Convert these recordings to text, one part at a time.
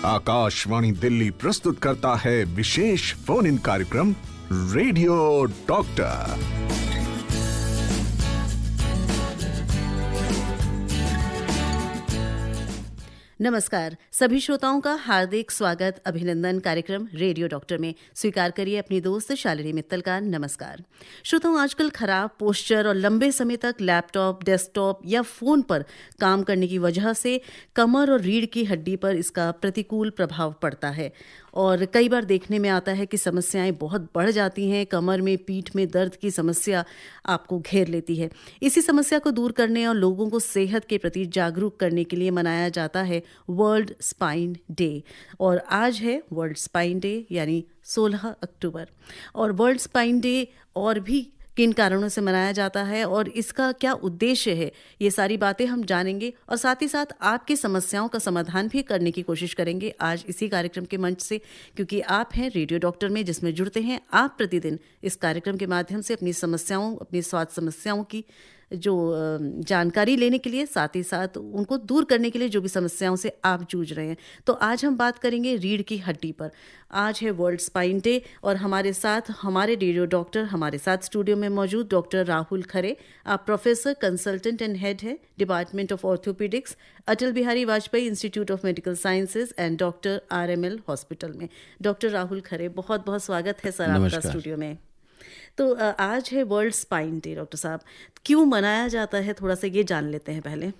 आकाशवाणी दिल्ली प्रस्तुत करता है विशेष फोन इन कार्यक्रम रेडियो डॉक्टर। नमस्कार, सभी श्रोताओं का हार्दिक स्वागत अभिनंदन कार्यक्रम रेडियो डॉक्टर में। स्वीकार करिए अपनी दोस्त शालिनी मित्तल का नमस्कार। श्रोताओं, आजकल खराब पोस्चर और लंबे समय तक लैपटॉप, डेस्कटॉप या फ़ोन पर काम करने की वजह से कमर और रीढ़ की हड्डी पर इसका प्रतिकूल प्रभाव पड़ता है और कई बार देखने में आता है कि समस्याएं बहुत बढ़ जाती हैं। कमर में, पीठ में दर्द की समस्या आपको घेर लेती है। इसी समस्या को दूर करने और लोगों को सेहत के प्रति जागरूक करने के लिए मनाया जाता है वर्ल्ड स्पाइन डे। और आज है वर्ल्ड स्पाइन डे यानी 16 अक्टूबर। और वर्ल्ड स्पाइन डे और भी किन कारणों से मनाया जाता है और इसका क्या उद्देश्य है, ये सारी बातें हम जानेंगे और साथ ही साथ आपकी समस्याओं का समाधान भी करने की कोशिश करेंगे आज इसी कार्यक्रम के मंच से, क्योंकि आप हैं रेडियो डॉक्टर में, जिसमें जुड़ते हैं आप प्रतिदिन इस कार्यक्रम के माध्यम से अपनी समस्याओं, अपनी स्वास्थ्य समस्याओं की जो जानकारी लेने के लिए, साथ ही साथ उनको दूर करने के लिए जो भी समस्याओं से आप जूझ रहे हैं। तो आज हम बात करेंगे रीढ़ की हड्डी पर। आज है वर्ल्ड स्पाइन डे और हमारे साथ हमारे रेडियो डॉक्टर हमारे साथ स्टूडियो में मौजूद डॉक्टर राहुल खरे। आप प्रोफेसर, कंसल्टेंट एंड हेड है department of orthopaedics, Atal Bihari Vajpayee institute of medical sciences and doctor RML hospital में। डॉक्टर राहुल खरे, बहुत बहुत स्वागत है सर आपका स्टूडियो में। तो आज है वर्ल्ड स्पाइन डे। डॉक्टर साहब, क्यों मनाया जाता है, थोड़ा सा ये जान लेते हैं पहले।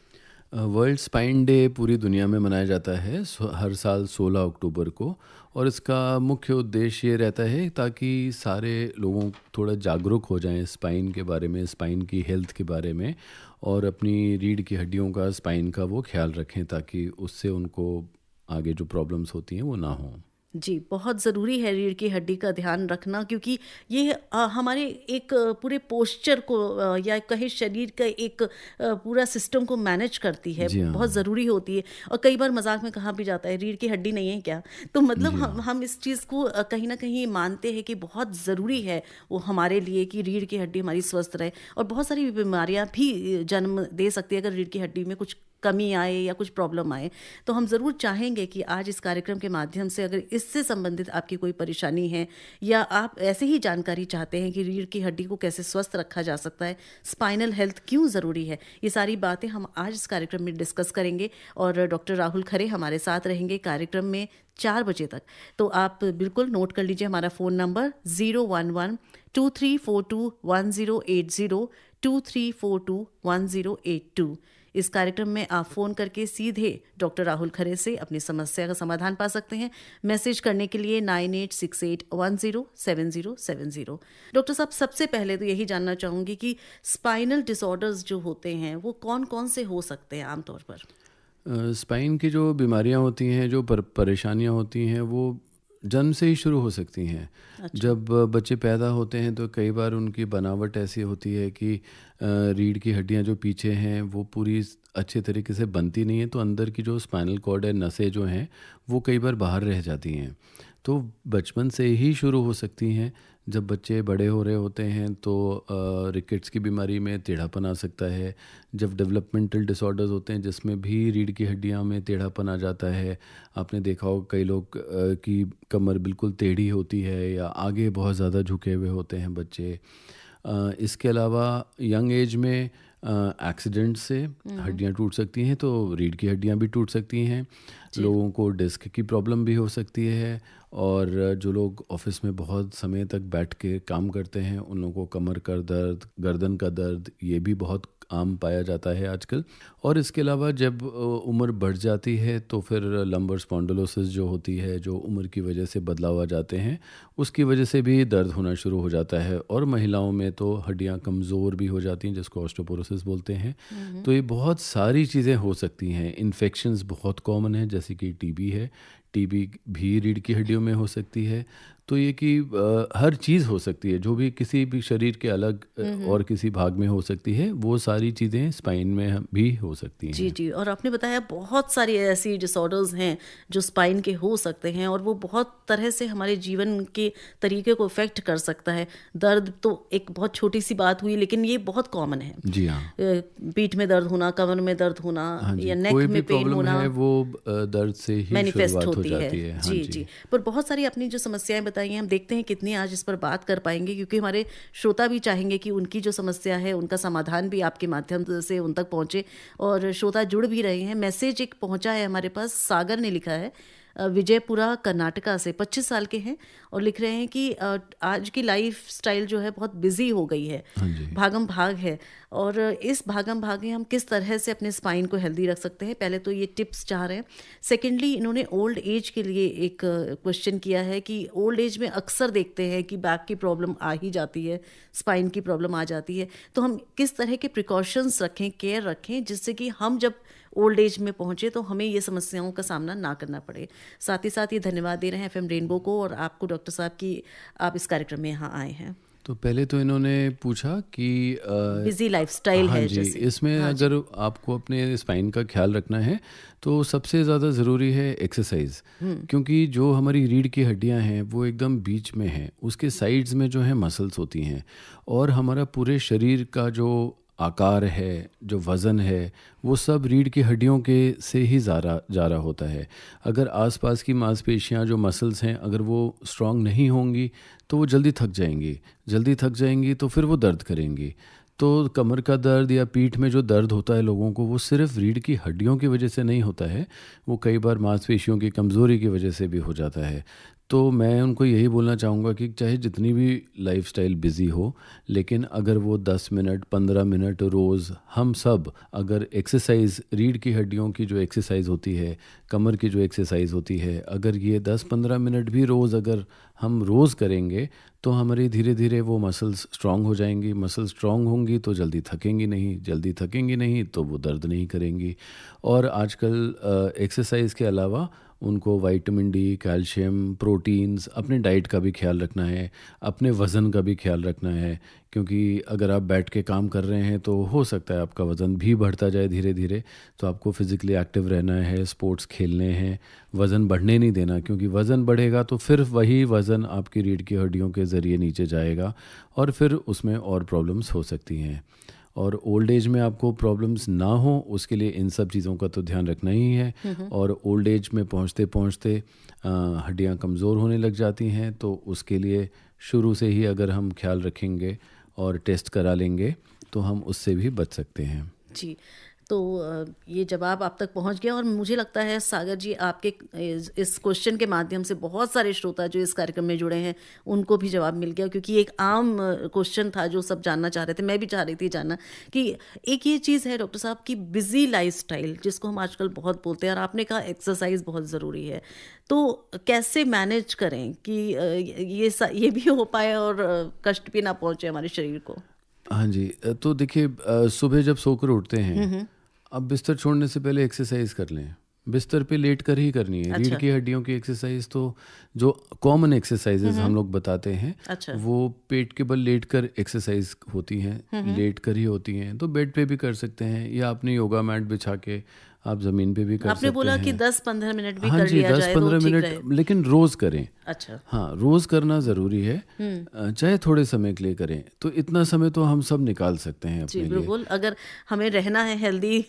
वर्ल्ड स्पाइन डे पूरी दुनिया में मनाया जाता है हर साल 16 अक्टूबर को, और इसका मुख्य उद्देश्य ये रहता है ताकि सारे लोगों थोड़ा जागरूक हो जाएं स्पाइन के बारे में, स्पाइन की हेल्थ के बारे में, और अपनी रीढ़ की हड्डियों का, स्पाइन का वो ख्याल रखें ताकि उससे उनको आगे जो प्रॉब्लम्स होती हैं वो ना हों। जी, बहुत ज़रूरी है रीढ़ की हड्डी का ध्यान रखना, क्योंकि ये हमारे एक पूरे पोस्चर को या कहे शरीर का एक पूरा सिस्टम को मैनेज करती है। जी हाँ। बहुत ज़रूरी होती है और कई बार मजाक में कहा भी जाता है रीढ़ की हड्डी नहीं है क्या। तो मतलब हम इस चीज़ को कहीं ना कहीं मानते हैं कि बहुत ज़रूरी है वो हमारे लिए कि रीढ़ की हड्डी हमारी स्वस्थ रहे। और बहुत सारी बीमारियाँ भी जन्म दे सकती है अगर रीढ़ की हड्डी में कुछ कमी आए या कुछ प्रॉब्लम आए। तो हम ज़रूर चाहेंगे कि आज इस कार्यक्रम के माध्यम से अगर इससे संबंधित आपकी कोई परेशानी है या आप ऐसे ही जानकारी चाहते हैं कि रीढ़ की हड्डी को कैसे स्वस्थ रखा जा सकता है, स्पाइनल हेल्थ क्यों ज़रूरी है, ये सारी बातें हम आज इस कार्यक्रम में डिस्कस करेंगे। और डॉक्टर राहुल खरे हमारे साथ रहेंगे कार्यक्रम में 4 बजे तक। तो आप बिल्कुल नोट कर लीजिए हमारा फ़ोन नंबर 011-2342-1080, 2342-1082। इस कार्यक्रम में आप फ़ोन करके सीधे डॉक्टर राहुल खरे से अपनी समस्या का समाधान पा सकते हैं। मैसेज करने के लिए 9868107070। डॉक्टर साहब, सबसे पहले तो यही जानना चाहूँगी कि स्पाइनल डिसऑर्डर्स जो होते हैं वो कौन कौन से हो सकते हैं आमतौर पर? स्पाइन की जो बीमारियां होती हैं, जो परेशानियां होती हैं, वो जन्म से ही शुरू हो सकती हैं। अच्छा। जब बच्चे पैदा होते हैं तो कई बार उनकी बनावट ऐसी होती है कि रीढ़ की हड्डियां जो पीछे हैं वो पूरी अच्छे तरीके से बनती नहीं है, तो अंदर की जो स्पाइनल कॉर्ड है, नसें जो हैं वो कई बार बाहर रह जाती हैं। तो बचपन से ही शुरू हो सकती हैं। जब बच्चे बड़े हो रहे होते हैं तो रिकेट्स की बीमारी में टेढ़ापन आ सकता है। जब डेवलपमेंटल डिसऑर्डर्स होते हैं जिसमें भी रीढ़ की हड्डियां में टेढ़ापन आ जाता है, आपने देखा हो कई लोग की कमर बिल्कुल टेढ़ी होती है या आगे बहुत ज़्यादा झुके हुए होते हैं बच्चे। इसके अलावा यंग एज में एक्सीडेंट से हड्डियां टूट सकती हैं, तो रीढ़ की हड्डियां भी टूट सकती हैं। लोगों को डिस्क की प्रॉब्लम भी हो सकती है, और जो लोग ऑफिस में बहुत समय तक बैठ के काम करते हैं उन लोगों को कमर का दर्द, गर्दन का दर्द, ये भी बहुत आम पाया जाता है आजकल। और इसके अलावा जब उम्र बढ़ जाती है तो फिर लंबर स्पॉन्डिलोसिस जो होती है, जो उम्र की वजह से बदलाव आ जाते हैं, उसकी वजह से भी दर्द होना शुरू हो जाता है। और महिलाओं में तो हड्डियां कमज़ोर भी हो जाती हैं, जिसको ऑस्टियोपोरोसिस बोलते हैं। तो ये बहुत सारी चीज़ें हो सकती हैं। इन्फेक्शंस बहुत कॉमन है, जैसे कि टीबी है, टीबी भी रीढ़ की हड्डियों में हो सकती है। तो ये कि हर चीज़ हो सकती है, जो भी किसी भी शरीर के अलग और किसी भाग में हो सकती है, वो सारी चीज़ें स्पाइन में भी हो सकती हैं। जी जी, और आपने बताया बहुत सारी ऐसी डिसऑर्डर्स हैं जो स्पाइन के हो सकते हैं और वो बहुत तरह से हमारे जीवन के तरीके को इफेक्ट कर सकता है। दर्द तो एक बहुत छोटी सी बात हुई, लेकिन ये बहुत कॉमन है। जी हाँ। पीठ में दर्द होना, कमर में दर्द होना, हाँ जी, या नेक कोई में भी पेन प्रॉब्लम होना है वो दर्द से ही मैनिफेस्ट शुरुआत हो होती है। जाती है। हाँ जी जी, पर बहुत सारी अपनी जो समस्याएं बताई हैं, हम देखते हैं कितनी आज इस पर बात कर पाएंगे, क्योंकि हमारे श्रोता भी चाहेंगे कि उनकी जो समस्या है उनका समाधान भी आपके माध्यम से उन तक पहुंचे। और श्रोता जुड़ भी रहे हैं। मैसेज एक पहुंचा है हमारे पास, सागर ने लिखा है, विजयपुरा कर्नाटका से, 25 साल के हैं, और लिख रहे हैं कि आज की लाइफ स्टाइल जो है बहुत बिजी हो गई है, हाँ जी। भागम भाग है, और इस भागम भाग में हम किस तरह से अपने स्पाइन को हेल्दी रख सकते हैं। पहले तो ये टिप्स चाह रहे हैं। सेकेंडली इन्होंने ओल्ड एज के लिए एक क्वेश्चन किया है कि ओल्ड एज में अक्सर देखते हैं कि बैक की प्रॉब्लम आ ही जाती है, स्पाइन की प्रॉब्लम आ जाती है, तो हम किस तरह के प्रिकॉशंस रखें, केयर रखें, जिससे कि हम जब ओल्ड एज में पहुंचे तो हमें ये समस्याओं का सामना ना करना पड़े। साथ ही साथ ये धन्यवाद दे रहे हैं एफएम रेनबो को और आपको डॉक्टर साहब कि आप इस कार्यक्रम में यहाँ आए हैं। तो पहले तो इन्होंने पूछा कि बिजी लाइफस्टाइल हाँ है जी, जैसे। इसमें अगर आपको अपने स्पाइन का ख्याल रखना है तो सबसे ज़्यादा ज़रूरी है एक्सरसाइज, क्योंकि जो हमारी रीढ़ की हड्डियां हैं वो एकदम बीच में हैं, उसके साइड्स में जो है मसल्स होती हैं, और हमारा पूरे शरीर का जो आकार है, जो वज़न है, वो सब रीढ़ की हड्डियों के से ही जा रहा होता है। अगर आसपास की मांसपेशियां, जो मसल्स हैं, अगर वो स्ट्रांग नहीं होंगी तो वो जल्दी थक जाएंगी तो फिर वो दर्द करेंगी। तो कमर का दर्द या पीठ में जो दर्द होता है लोगों को, वो सिर्फ रीढ़ की हड्डियों की वजह से नहीं होता है, वो कई बार मांसपेशियों की कमज़ोरी की वजह से भी हो जाता है। तो मैं उनको यही बोलना चाहूँगा कि चाहे जितनी भी लाइफस्टाइल बिज़ी हो, लेकिन अगर वो 10 मिनट 15 मिनट रोज़ हम सब अगर एक्सरसाइज, रीढ़ की हड्डियों की जो एक्सरसाइज होती है, कमर की जो एक्सरसाइज होती है, अगर ये 10-15 मिनट भी रोज़ अगर हम रोज़ करेंगे तो हमारी धीरे धीरे वो मसल्स स्ट्रांग हो जाएंगी। मसल स्ट्रांग होंगी तो जल्दी थकेंगी नहीं तो वो दर्द नहीं करेंगी। और आजकल एक्सरसाइज के अलावा उनको विटामिन डी, कैल्शियम, प्रोटीन्स, अपने डाइट का भी ख्याल रखना है, अपने वज़न का भी ख्याल रखना है, क्योंकि अगर आप बैठ के काम कर रहे हैं तो हो सकता है आपका वज़न भी बढ़ता जाए धीरे धीरे। तो आपको फिज़िकली एक्टिव रहना है, स्पोर्ट्स खेलने हैं, वज़न बढ़ने नहीं देना, क्योंकि वज़न बढ़ेगा तो फिर वही वज़न आपकी रीढ़ की हड्डियों के ज़रिए नीचे जाएगा और फिर उसमें और प्रॉब्लम्स हो सकती हैं। और ओल्ड एज में आपको प्रॉब्लम्स ना हो, उसके लिए इन सब चीज़ों का तो ध्यान रखना ही है। और ओल्ड एज में पहुंचते पहुंचते हड्डियां कमज़ोर होने लग जाती हैं, तो उसके लिए शुरू से ही अगर हम ख्याल रखेंगे और टेस्ट करा लेंगे तो हम उससे भी बच सकते हैं। जी, तो ये जवाब आप तक पहुंच गया, और मुझे लगता है सागर जी आपके इस क्वेश्चन के माध्यम से बहुत सारे श्रोता जो इस कार्यक्रम में जुड़े हैं उनको भी जवाब मिल गया, क्योंकि एक आम क्वेश्चन था जो सब जानना चाह रहे थे, मैं भी चाह रही थी जानना कि एक ये चीज़ है डॉक्टर साहब की बिजी लाइफस्टाइल, जिसको हम आजकल बहुत बोलते हैं, और आपने कहा एक्सरसाइज बहुत ज़रूरी है, तो कैसे मैनेज करें कि ये भी हो पाए और कष्ट भी ना पहुँचे हमारे शरीर को। हाँ जी, तो देखिए, सुबह जब सोकर उठते हैं, अब बिस्तर छोड़ने से पहले एक्सरसाइज कर लें। बिस्तर पे लेट कर ही करनी है। रीढ़ की हड्डियों की एक्सरसाइज तो जो कॉमन एक्सरसाइजेज हम लोग बताते हैं, वो पेट के बल लेट कर एक्सरसाइज होती हैं, लेट कर ही होती हैं। तो बेड पे भी कर सकते हैं, या अपने योगा मैट बिछा के आप ज़मीन पे भी कर सकते हैं। आपने बोला कि 10-15 मिनट भी हाँ कर जी, लिया जाए तो 10-15 ठीक मिनट, रहे। लेकिन रोज़ करें। अच्छा, हाँ, रोज़ करना ज़रूरी है, चाहे थोड़े समय के लिए करें, तो इतना समय तो हम सब निकाल सकते हैं अपने लिए। बिल्कुल, अगर हमें रहना है हेल्दी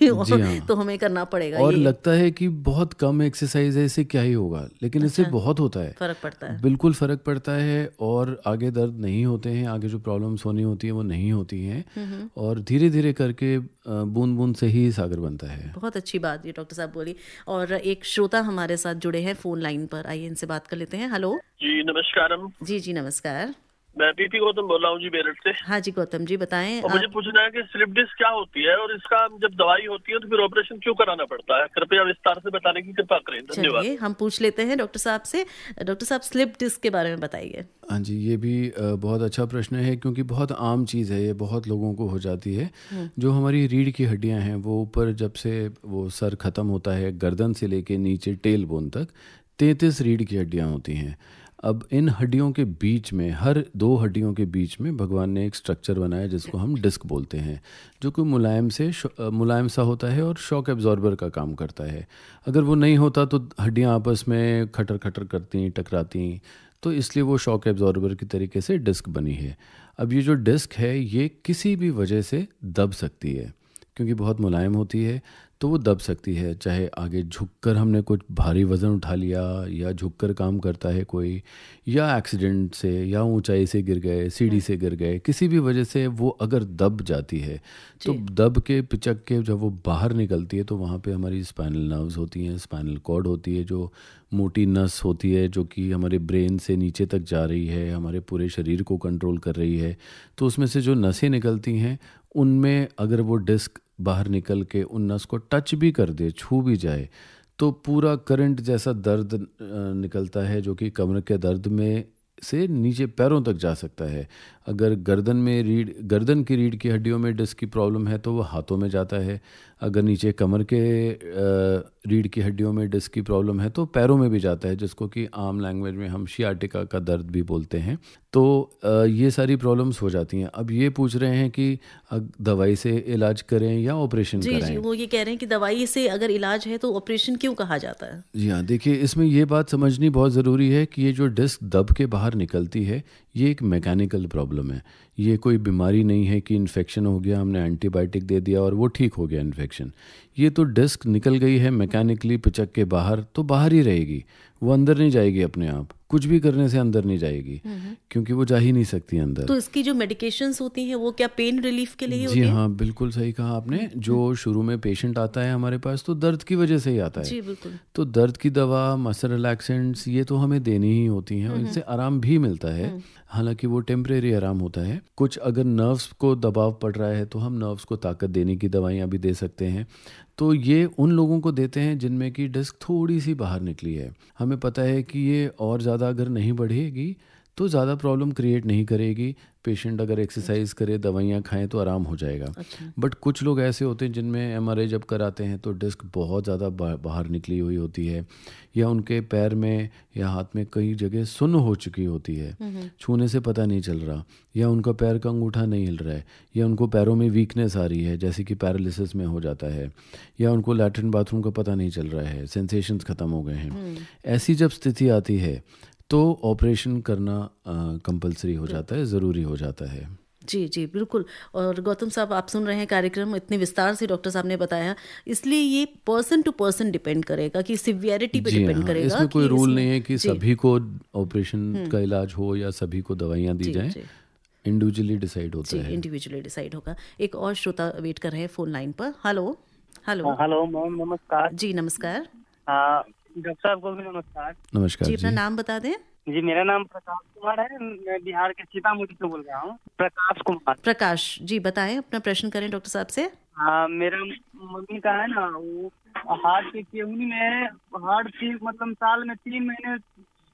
तो हमें करना पड़ेगा। और लगता है कि बहुत कम एक्सरसाइज है, इससे क्या ही होगा, लेकिन इससे बहुत होता है, फर्क पड़ता है। बिल्कुल फ़र्क पड़ता है, और आगे दर्द नहीं होते हैं, आगे जो प्रॉब्लम्स होनी होती है वो नहीं होती हैं, और धीरे धीरे करके बूंद बूंद से ही सागर बनता है। बहुत अच्छी बात ये डॉक्टर साहब बोली। और एक श्रोता हमारे साथ जुड़े हैं फोन लाइन पर, आइए इनसे बात कर लेते हैं। हेलो जी नमस्कारम। जी नमस्कार। मैं पीपी गौतम बोल रहा हूँ जी, मेरठ से। हाँ जी गौतम जी बताएं। और मुझे पूछना है कि स्लिप डिस्क क्या होती है, और इसका जब दवाई होती है तो फिर ऑपरेशन क्यों कराना पड़ता है? कृपया विस्तार से बताने की कृपा करें, धन्यवाद। चलिए हम पूछ लेते हैं डॉक्टर साहब से। डॉक्टर साहब स्लिप डिस्क के बारे में बताइए। हाँ जी, ये भी बहुत अच्छा प्रश्न है, क्योंकि बहुत आम चीज़ है, ये बहुत लोगों को हो जाती है। जो हमारी रीढ़ की हड्डियाँ हैं वो ऊपर, जब से वो सर ख़त्म होता है, गर्दन से लेके नीचे टेल बोन तक 33 रीढ़ की हड्डियाँ होती हैं। अब इन हड्डियों के बीच में, हर 2 हड्डियों के बीच में भगवान ने एक स्ट्रक्चर बनाया जिसको हम डिस्क बोलते हैं, जो कि मुलायम सा होता है और शॉक एब्जॉर्बर का काम करता है। अगर वो नहीं होता तो हड्डियाँ आपस में खटर खटर करती, टकराती, तो इसलिए वो शॉक एब्जॉर्बर की तरीके से डिस्क बनी है। अब ये जो डिस्क है ये किसी भी वजह से दब सकती है, क्योंकि बहुत मुलायम होती है तो वो दब सकती है। चाहे आगे झुककर हमने कुछ भारी वज़न उठा लिया, या झुककर काम करता है कोई, या एक्सीडेंट से, या ऊंचाई से गिर गए, सीढ़ी से गिर गए, किसी भी वजह से वो अगर दब जाती है तो दब के पिचक के जब वो बाहर निकलती है तो वहाँ पे हमारी स्पाइनल नर्व्स होती हैं, स्पाइनल कॉर्ड होती है, जो मोटी नस होती है जो कि हमारे ब्रेन से नीचे तक जा रही है, हमारे पूरे शरीर को कंट्रोल कर रही है। तो उसमें से जो नसें निकलती हैं उनमें अगर वो डिस्क बाहर निकल के उन नस को टच भी कर दे, छू भी जाए, तो पूरा करंट जैसा दर्द निकलता है, जो कि कमर के दर्द में से नीचे पैरों तक जा सकता है। अगर गर्दन की रीढ़ की हड्डियों में डिस्क की प्रॉब्लम है तो वो हाथों में जाता है। अगर नीचे कमर के रीढ़ की हड्डियों में डिस्क की प्रॉब्लम है तो पैरों में भी जाता है, जिसको कि आम लैंग्वेज में हम शियाटिका का दर्द भी बोलते हैं। तो ये सारी प्रॉब्लम्स हो जाती हैं। अब ये पूछ रहे हैं कि दवाई से इलाज करें या ऑपरेशन कराएं। जी, वो ये कह रहे हैं कि दवाई से अगर इलाज है तो ऑपरेशन क्यों कहा जाता है? जी हाँ, देखिए इसमें ये बात समझनी बहुत ज़रूरी है कि ये जो डिस्क दब के बाहर निकलती है ये एक मैकेनिकल प्रॉब्लम है। ये कोई बीमारी नहीं है कि इन्फेक्शन हो गया, हमने एंटीबायोटिक दे दिया और वो ठीक हो गया इन्फेक्शन। ये तो डिस्क निकल गई है मैकेनिकली पिचक के बाहर, तो बाहर ही रहेगी, वो अंदर नहीं जाएगी अपने आप, कुछ भी करने से अंदर नहीं जाएगी, क्योंकि वो जा ही नहीं सकती अंदर। तो इसकी जो मेडिकेशंस होती हैं वो क्या पेन रिलीफ के लिए होती जी हैं? हाँ, बिल्कुल सही कहा आपने। जो शुरू में पेशेंट आता है हमारे पास तो दर्द की वजह से ही आता है। जी बिल्कुल। तो दर्द की दवा, मसल रिलैक्सेंट्स, ये तो हमें देनी ही होती हैं और इनसे आराम भी मिलता है। हालांकि वो टेम्परेरी आराम होता है। कुछ अगर नर्व्स को दबाव पड़ रहा है तो हम नर्व्स को ताकत देने की दवाइयाँ भी दे सकते हैं। तो ये उन लोगों को देते हैं जिनमें कि डिस्क थोड़ी सी बाहर निकली है। हमें पता है कि ये और ज़्यादा अगर नहीं बढ़ेगी तो ज़्यादा प्रॉब्लम क्रिएट नहीं करेगी। पेशेंट अगर एक्सरसाइज करे, दवाइयाँ खाएं तो आराम हो जाएगा। बट कुछ लोग ऐसे होते हैं जिनमें एमआरआई जब कराते हैं तो डिस्क बहुत ज़्यादा बाहर निकली हुई होती है, या उनके पैर में या हाथ में कई जगह सुन्न हो चुकी होती है, छूने से पता नहीं चल रहा, या उनका पैर का अंगूठा नहीं हिल रहा है, या उनको पैरों में वीकनेस आ रही है जैसे कि पैरालिसिस में हो जाता है, या उनको लैट्रिन बाथरूम का पता नहीं चल रहा है, सेंसेशंस ख़त्म हो गए हैं। ऐसी जब स्थिति आती है तो ऑपरेशन करना कंपलसरी हो जाता है, ज़रूरी हो जाता है। जी जी बिल्कुल। और गौतम साहब, आप सुन रहे हैं कार्यक्रम, इतने विस्तार से डॉक्टर साहब ने बताया, इसलिए ये पर्सन टू पर्सन डिपेंड करेगा कि सिवियरिटी पे डिपेंड करेगा। इसमें कोई रूल नहीं है कि सभी को ऑपरेशन का इलाज हो या सभी को दवाइयाँ दी जाएं। इंडिविजुअली डिसाइड होता है। इंडिविजुअली डिसाइड होगा। एक और श्रोता वेट कर रहे हैं फोन लाइन पर। हेलो हेलो हेलो मैम, नमस्कार। जी नमस्कार। डॉक्टर साहब को भी नमस्कार। नमस्कार जी, अपना नाम बता दें। जी, मेरा नाम प्रकाश कुमार है, मैं बिहार के सीतामढ़ी से बोल रहा हूँ। प्रकाश कुमार। प्रकाश जी, बताएं, अपना प्रश्न करें डॉक्टर साहब से। मेरा मम्मी का है ना, वो हार्ट की केहूनी में हार्ट की मतलब साल में 3 महीने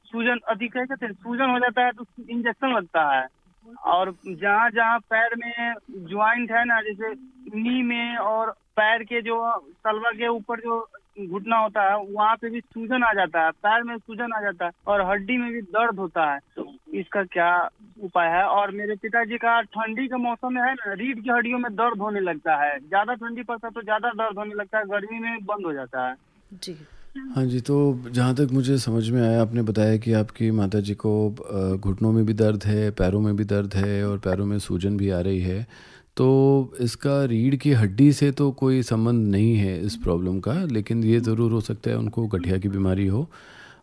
सूजन अधिक है, सूजन हो जाता है तो इंजेक्शन लगता है। और जहाँ जहाँ पैर में ज्वाइंट है ना, जैसे नी में और पैर के जो तलवा के ऊपर जो घुटना होता है वहाँ पे भी सूजन आ जाता है, पैर में सूजन आ जाता है और हड्डी में भी दर्द होता है। तो इसका क्या उपाय है? और मेरे पिताजी का ठंडी के मौसम में है ना, रीढ़ की हड्डियों में दर्द होने लगता है, ज्यादा ठंडी पड़ता है तो ज्यादा दर्द होने लगता है, गर्मी में बंद हो जाता है। जी हाँ जी, तो जहाँ तक मुझे समझ में आया, आपने बताया कि आपकी माताजी को घुटनों में भी दर्द है, पैरों में भी दर्द है और पैरों में सूजन भी आ रही है। तो इसका रीढ़ की हड्डी से तो कोई संबंध नहीं है इस प्रॉब्लम का, लेकिन ये ज़रूर हो सकता है उनको गठिया की बीमारी हो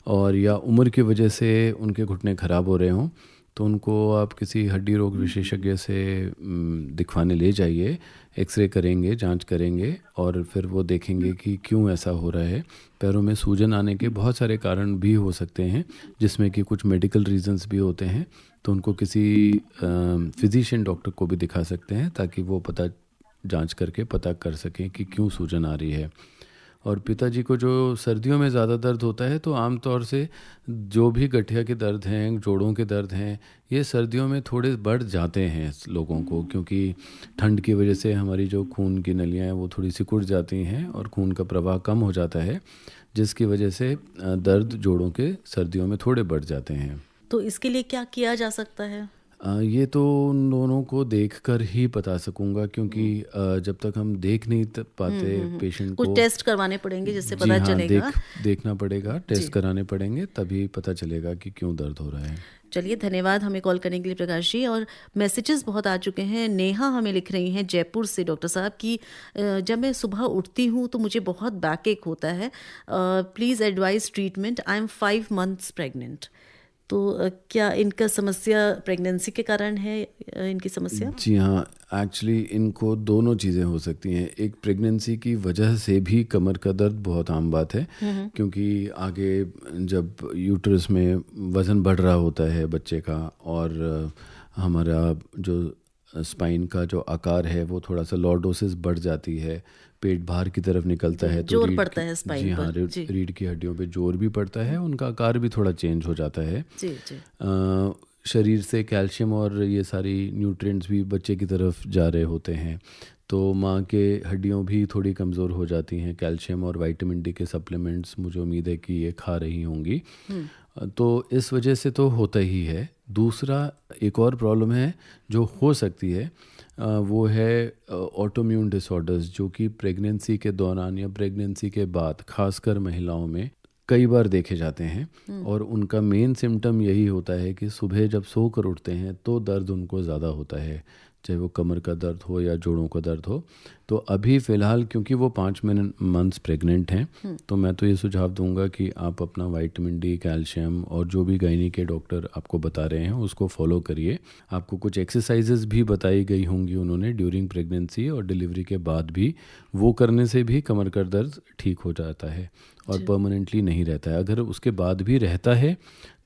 और या उम्र की वजह से उनके घुटने ख़राब हो रहे हों। तो उनको आप किसी हड्डी रोग विशेषज्ञ से दिखवाने ले जाइए, एक्सरे करेंगे, जांच करेंगे और फिर वो देखेंगे कि क्यों ऐसा हो रहा है। पैरों में सूजन आने के बहुत सारे कारण भी हो सकते हैं, जिसमें कि कुछ मेडिकल रीजंस भी होते हैं। तो उनको किसी फिजिशियन डॉक्टर को भी दिखा सकते हैं ताकि वो जांच करके पता कर सकें कि क्यों सूजन आ रही है। और पिताजी को जो सर्दियों में ज़्यादा दर्द होता है, तो आमतौर से जो भी गठिया के दर्द हैं, जोड़ों के दर्द हैं, ये सर्दियों में थोड़े बढ़ जाते हैं लोगों को, क्योंकि ठंड की वजह से हमारी जो खून की नलियाँ हैं वो थोड़ी सिकुड़ जाती हैं और खून का प्रवाह कम हो जाता है, जिसकी वजह से दर्द जोड़ों के सर्दियों में थोड़े बढ़ जाते हैं। तो इसके लिए क्या किया जा सकता है? ये तो उन दोनों को देखकर ही बता सकूंगा, क्योंकि जब तक हम देख नहीं पाते पेशेंट को, कुछ टेस्ट करवाने पड़ेंगे जिससे जी पता हाँ, चलेगा। देखना पड़ेगा, टेस्ट कराने पड़ेंगे, तभी पता चलेगा कि क्यों दर्द हो रहा है। चलिए, धन्यवाद हमें कॉल करने के लिए प्रकाश जी। और मैसेजेस बहुत आ चुके हैं। नेहा हमें लिख रही हैं जयपुर से, डॉक्टर साहब की जब मैं सुबह उठती हूँ तो मुझे बहुत बैक एक होता है, please advice treatment, I am 5 months pregnant. तो क्या इनका समस्या प्रेगनेंसी के कारण है, इनकी समस्या? जी हाँ, एक्चुअली इनको दोनों चीज़ें हो सकती हैं। एक, प्रेगनेंसी की वजह से भी कमर का दर्द बहुत आम बात है, क्योंकि आगे जब यूट्रस में वज़न बढ़ रहा होता है बच्चे का, और हमारा जो स्पाइन का जो आकार है वो थोड़ा सा लॉर्डोसिस बढ़ जाती है, पेट बाहर की तरफ निकलता है, तो जोर पड़ता है स्पाइन जी हाँ, पर। जी। रीढ़ की हड्डियों पे जोर भी पड़ता है, उनका आकार भी थोड़ा चेंज हो जाता है। जी जी। शरीर से कैल्शियम और ये सारी न्यूट्रिएंट्स भी बच्चे की तरफ जा रहे होते हैं, तो माँ के हड्डियाँ भी थोड़ी कमज़ोर हो जाती हैं। कैल्शियम और विटामिन डी के सप्लीमेंट्स मुझे उम्मीद है कि ये खा रही होंगी, तो इस वजह से तो होता ही है। दूसरा, एक और प्रॉब्लम है जो हो सकती है, वो है ऑटोइम्यून डिसऑर्डर्स, जो कि प्रेगनेंसी के दौरान या प्रेगनेंसी के बाद खासकर महिलाओं में कई बार देखे जाते हैं। और उनका मेन सिम्टम यही होता है कि सुबह जब सोकर उठते हैं तो दर्द उनको ज़्यादा होता है, चाहे वो कमर का दर्द हो या जोड़ों का दर्द हो। तो अभी फ़िलहाल क्योंकि वो 5 मंथ्स प्रेग्नेंट हैं, तो मैं तो ये सुझाव दूंगा कि आप अपना विटामिन डी, कैल्शियम और जो भी गायनी के डॉक्टर आपको बता रहे हैं उसको फॉलो करिए। आपको कुछ एक्सरसाइजेज भी बताई गई होंगी उन्होंने ड्यूरिंग प्रेगनेंसी और डिलीवरी के बाद भी, वो करने से भी कमर का दर्द ठीक हो जाता है और परमानेंटली नहीं रहता है। अगर उसके बाद भी रहता है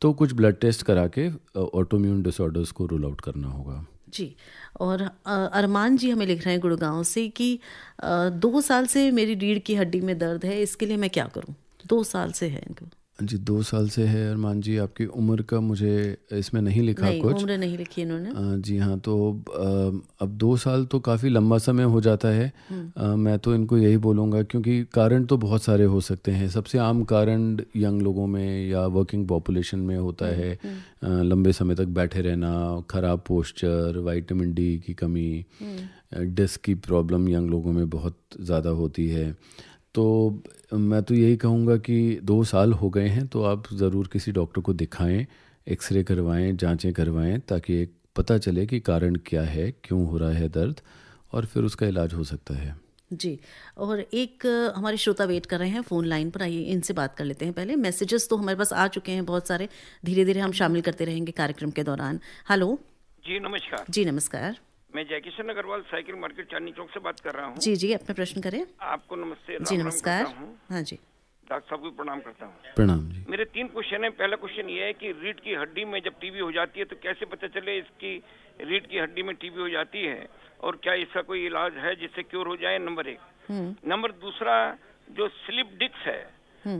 तो कुछ ब्लड टेस्ट करा के ऑटोइम्यून डिसऑर्डर्स को रूल आउट करना होगा। जी। और अरमान जी हमें लिख रहे हैं गुड़गांव से कि 2 साल से मेरी रीढ़ की हड्डी में दर्द है, इसके लिए मैं क्या करूं? 2 साल से है इनको। जी, 2 साल से है अरमान जी। आपकी उम्र का मुझे इसमें नहीं लिखा नहीं, कुछ। उम्र नहीं लिखी इन्होंने। जी हाँ, तो अब 2 साल तो काफ़ी लंबा समय हो जाता है। मैं तो इनको यही बोलूँगा, क्योंकि कारण तो बहुत सारे हो सकते हैं। सबसे आम कारण यंग लोगों में या वर्किंग पॉपुलेशन में होता है लंबे समय तक बैठे रहना, ख़राब पोस्चर, विटामिन डी की कमी, डिस्क की प्रॉब्लम यंग लोगों में बहुत ज़्यादा होती है। तो मैं तो यही कहूँगा कि 2 साल हो गए हैं तो आप ज़रूर किसी डॉक्टर को दिखाएं, एक्सरे करवाएं, जांचें करवाएं, ताकि एक पता चले कि कारण क्या है, क्यों हो रहा है दर्द, और फिर उसका इलाज हो सकता है। जी। और एक हमारे श्रोता वेट कर रहे हैं फ़ोन लाइन पर, आइए इनसे बात कर लेते हैं। पहले मैसेजेस तो हमारे पास आ चुके हैं बहुत सारे, धीरे धीरे हम शामिल करते रहेंगे कार्यक्रम के दौरान। हेलो जी नमस्कार। जी नमस्कार। मैं जयकिशन अग्रवाल साइकिल मार्केट चांदनी चौक से बात कर रहा हूँ। जी जी, अपना प्रश्न करें। आपको नमस्ते। जी नमस्कार। हाँ जी, डॉक्टर साहब को प्रणाम करता हूँ। प्रणाम जी। मेरे 3 क्वेश्चन है। पहला क्वेश्चन ये है कि रीढ़ की हड्डी में जब टीबी हो जाती है तो कैसे पता चले इसकी रीढ़ की हड्डी में टीबी हो जाती है, और क्या इसका कोई इलाज है जिससे क्योर हो जाए? नंबर 1। नंबर दूसरा, जो स्लिप डिस्क है,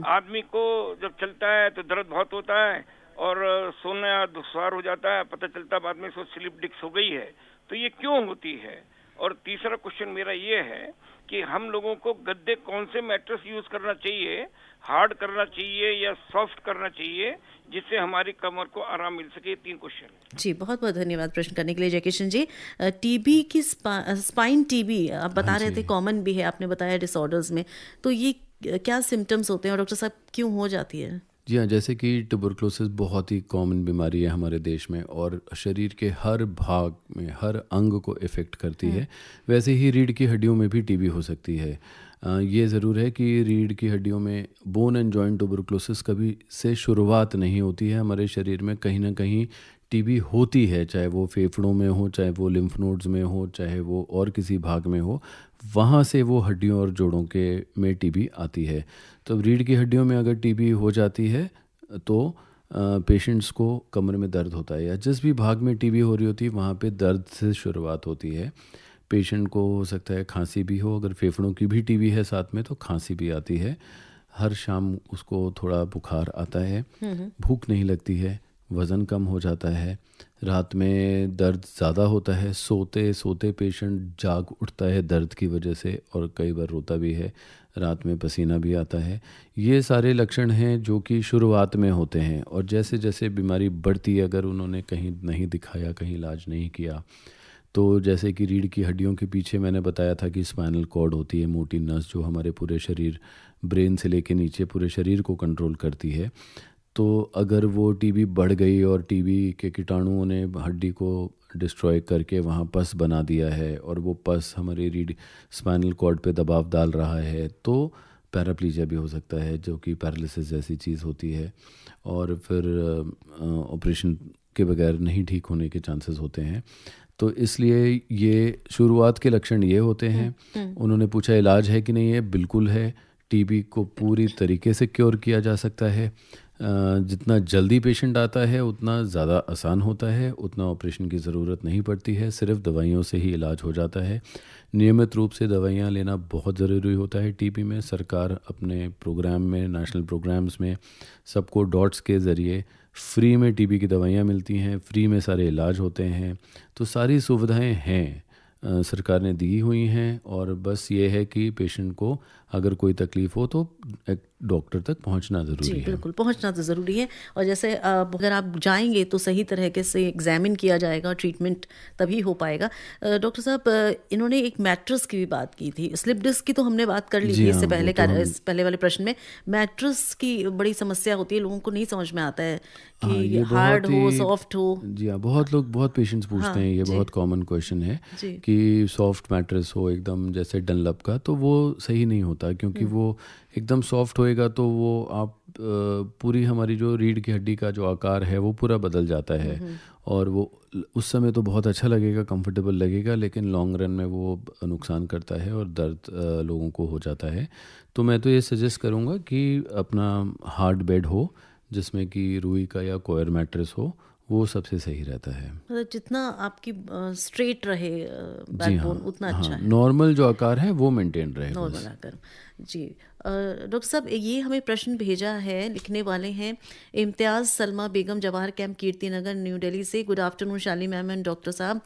आदमी को जब चलता है तो दर्द बहुत होता है और सोना दुश्वार हो जाता है, पता चलता बाद में इसको स्लिप डिस्क हो गई है, तो ये क्यों होती है? और तीसरा क्वेश्चन मेरा ये है कि हम लोगों को गद्दे कौन से मैट्रेस यूज करना चाहिए, हार्ड करना चाहिए या सॉफ्ट करना चाहिए, जिससे हमारी कमर को आराम मिल सके? 3 क्वेश्चन। जी, बहुत बहुत धन्यवाद प्रश्न करने के लिए जयकिशन जी। टीबी की स्पाइन टीबी आप बता रहे थे कॉमन भी है, आपने बताया डिसऑर्डर्स में, तो ये क्या सिम्टम्स होते हैं और डॉक्टर साहब क्यों हो जाती है? जी हाँ, जैसे कि ट्यूबरकुलोसिस बहुत ही कॉमन बीमारी है हमारे देश में और शरीर के हर भाग में, हर अंग को इफ़ेक्ट करती है, वैसे ही रीढ़ की हड्डियों में भी टीबी हो सकती है। ये ज़रूर है कि रीढ़ की हड्डियों में बोन एंड जॉइंट ट्यूबरकुलोसिस कभी से शुरुआत नहीं होती है। हमारे शरीर में कहीं ना कहीं टीबी होती है, चाहे वो फेफड़ों में हो, चाहे वो लिम्फ नोड्स में हो, चाहे वो और किसी भाग में हो, वहाँ से वो हड्डियों और जोड़ों के में टीबी आती है। तो रीढ़ की हड्डियों में अगर टीबी हो जाती है तो पेशेंट्स को कमर में दर्द होता है, या जिस भी भाग में टीबी हो रही होती है वहाँ पे दर्द से शुरुआत होती है। पेशेंट को हो सकता है खांसी भी हो, अगर फेफड़ों की भी टीबी है साथ में तो खांसी भी आती है। हर शाम उसको थोड़ा बुखार आता है, भूख नहीं लगती है, वज़न कम हो जाता है, रात में दर्द ज़्यादा होता है, सोते सोते पेशेंट जाग उठता है दर्द की वजह से और कई बार रोता भी है, रात में पसीना भी आता है। ये सारे लक्षण हैं जो कि शुरुआत में होते हैं और जैसे जैसे बीमारी बढ़ती है, अगर उन्होंने कहीं नहीं दिखाया, कहीं इलाज नहीं किया, तो जैसे कि रीढ़ की हड्डियों के पीछे मैंने बताया था कि स्पाइनल कॉर्ड होती है, मोटी नस जो हमारे पूरे शरीर, ब्रेन से लेके नीचे पूरे शरीर को कंट्रोल करती है। तो अगर वो टीबी बढ़ गई और टीबी के कीटाणुओं ने हड्डी को डिस्ट्रॉय करके वहाँ पस बना दिया है और वो पस हमारी रीढ़ स्पाइनल कॉर्ड पे दबाव डाल रहा है, तो पैराप्लीजिया भी हो सकता है, जो कि पैरालिसिस जैसी चीज़ होती है और फिर ऑपरेशन के बगैर नहीं ठीक होने के चांसेस होते हैं। तो इसलिए ये शुरुआत के लक्षण ये होते हैं। उन्होंने पूछा इलाज है कि नहीं है, बिल्कुल है। टीबी को पूरी तरीके से क्योर किया जा सकता है। जितना जल्दी पेशेंट आता है उतना ज़्यादा आसान होता है, उतना ऑपरेशन की ज़रूरत नहीं पड़ती है, सिर्फ दवाइयों से ही इलाज हो जाता है। नियमित रूप से दवाइयाँ लेना बहुत ज़रूरी होता है टीबी में। सरकार अपने प्रोग्राम में, नेशनल प्रोग्राम्स में सबको डॉट्स के ज़रिए फ्री में टीबी की दवाइयाँ मिलती हैं, फ्री में सारे इलाज होते हैं। तो सारी सुविधाएं हैं, सरकार ने दी हुई हैं और बस ये है कि पेशेंट को अगर कोई तकलीफ़ हो तो एक डॉक्टर तक पहुंचना ज़रूरी जी है। बिल्कुल, पहुंचना तो ज़रूरी है। और जैसे अगर आप जाएंगे तो सही तरीके से एग्जामिन किया जाएगा, ट्रीटमेंट तभी हो पाएगा। डॉक्टर साहब, इन्होंने एक मैट्रेस की भी बात की थी, स्लिप डिस्क की तो हमने बात कर ली जी थी हाँ, इससे वो पहले तो हम इस पहले वाले प्रश्न में। मैट्रेस की बड़ी समस्या होती है, लोगों को नहीं समझ में आता है हाँ, कि ये हार्ड बहुत हो, ही सॉफ्ट हो। जी हाँ, बहुत लोग, बहुत पेशेंट्स पूछते हाँ, हैं, ये जी बहुत कॉमन क्वेश्चन है जी कि सॉफ्ट मैट्रेस हो एकदम जैसे डनलप का, तो वो सही नहीं होता क्योंकि वो एकदम सॉफ्ट होएगा तो वो आप पूरी हमारी जो रीढ़ की हड्डी का जो आकार है वो पूरा बदल जाता है और वो उस समय तो बहुत अच्छा लगेगा, कंफर्टेबल लगेगा, लेकिन लॉन्ग रन में वो नुकसान करता है और दर्द लोगों को हो जाता है। तो मैं तो ये सजेस्ट करूँगा कि अपना हार्ड बेड हो जिसमें कि रुई का या कोयर मैट्रेस हो, वो सबसे सही रहता है। मतलब जितना आपकी स्ट्रेट रहे जी हाँ, बैकबोन उतना अच्छा हाँ, है। नॉर्मल जो आकार है वो मेंटेन रहे नॉर्मल बस। आकर। जी डॉक्टर साहब, ये हमें प्रश्न भेजा है, लिखने वाले हैं इम्तियाज़ सलमा बेगम, जवाहर कैंप, कीर्ति नगर, न्यू दिल्ली से। गुड आफ्टरनून शाली मैम एंड डॉक्टर साहब।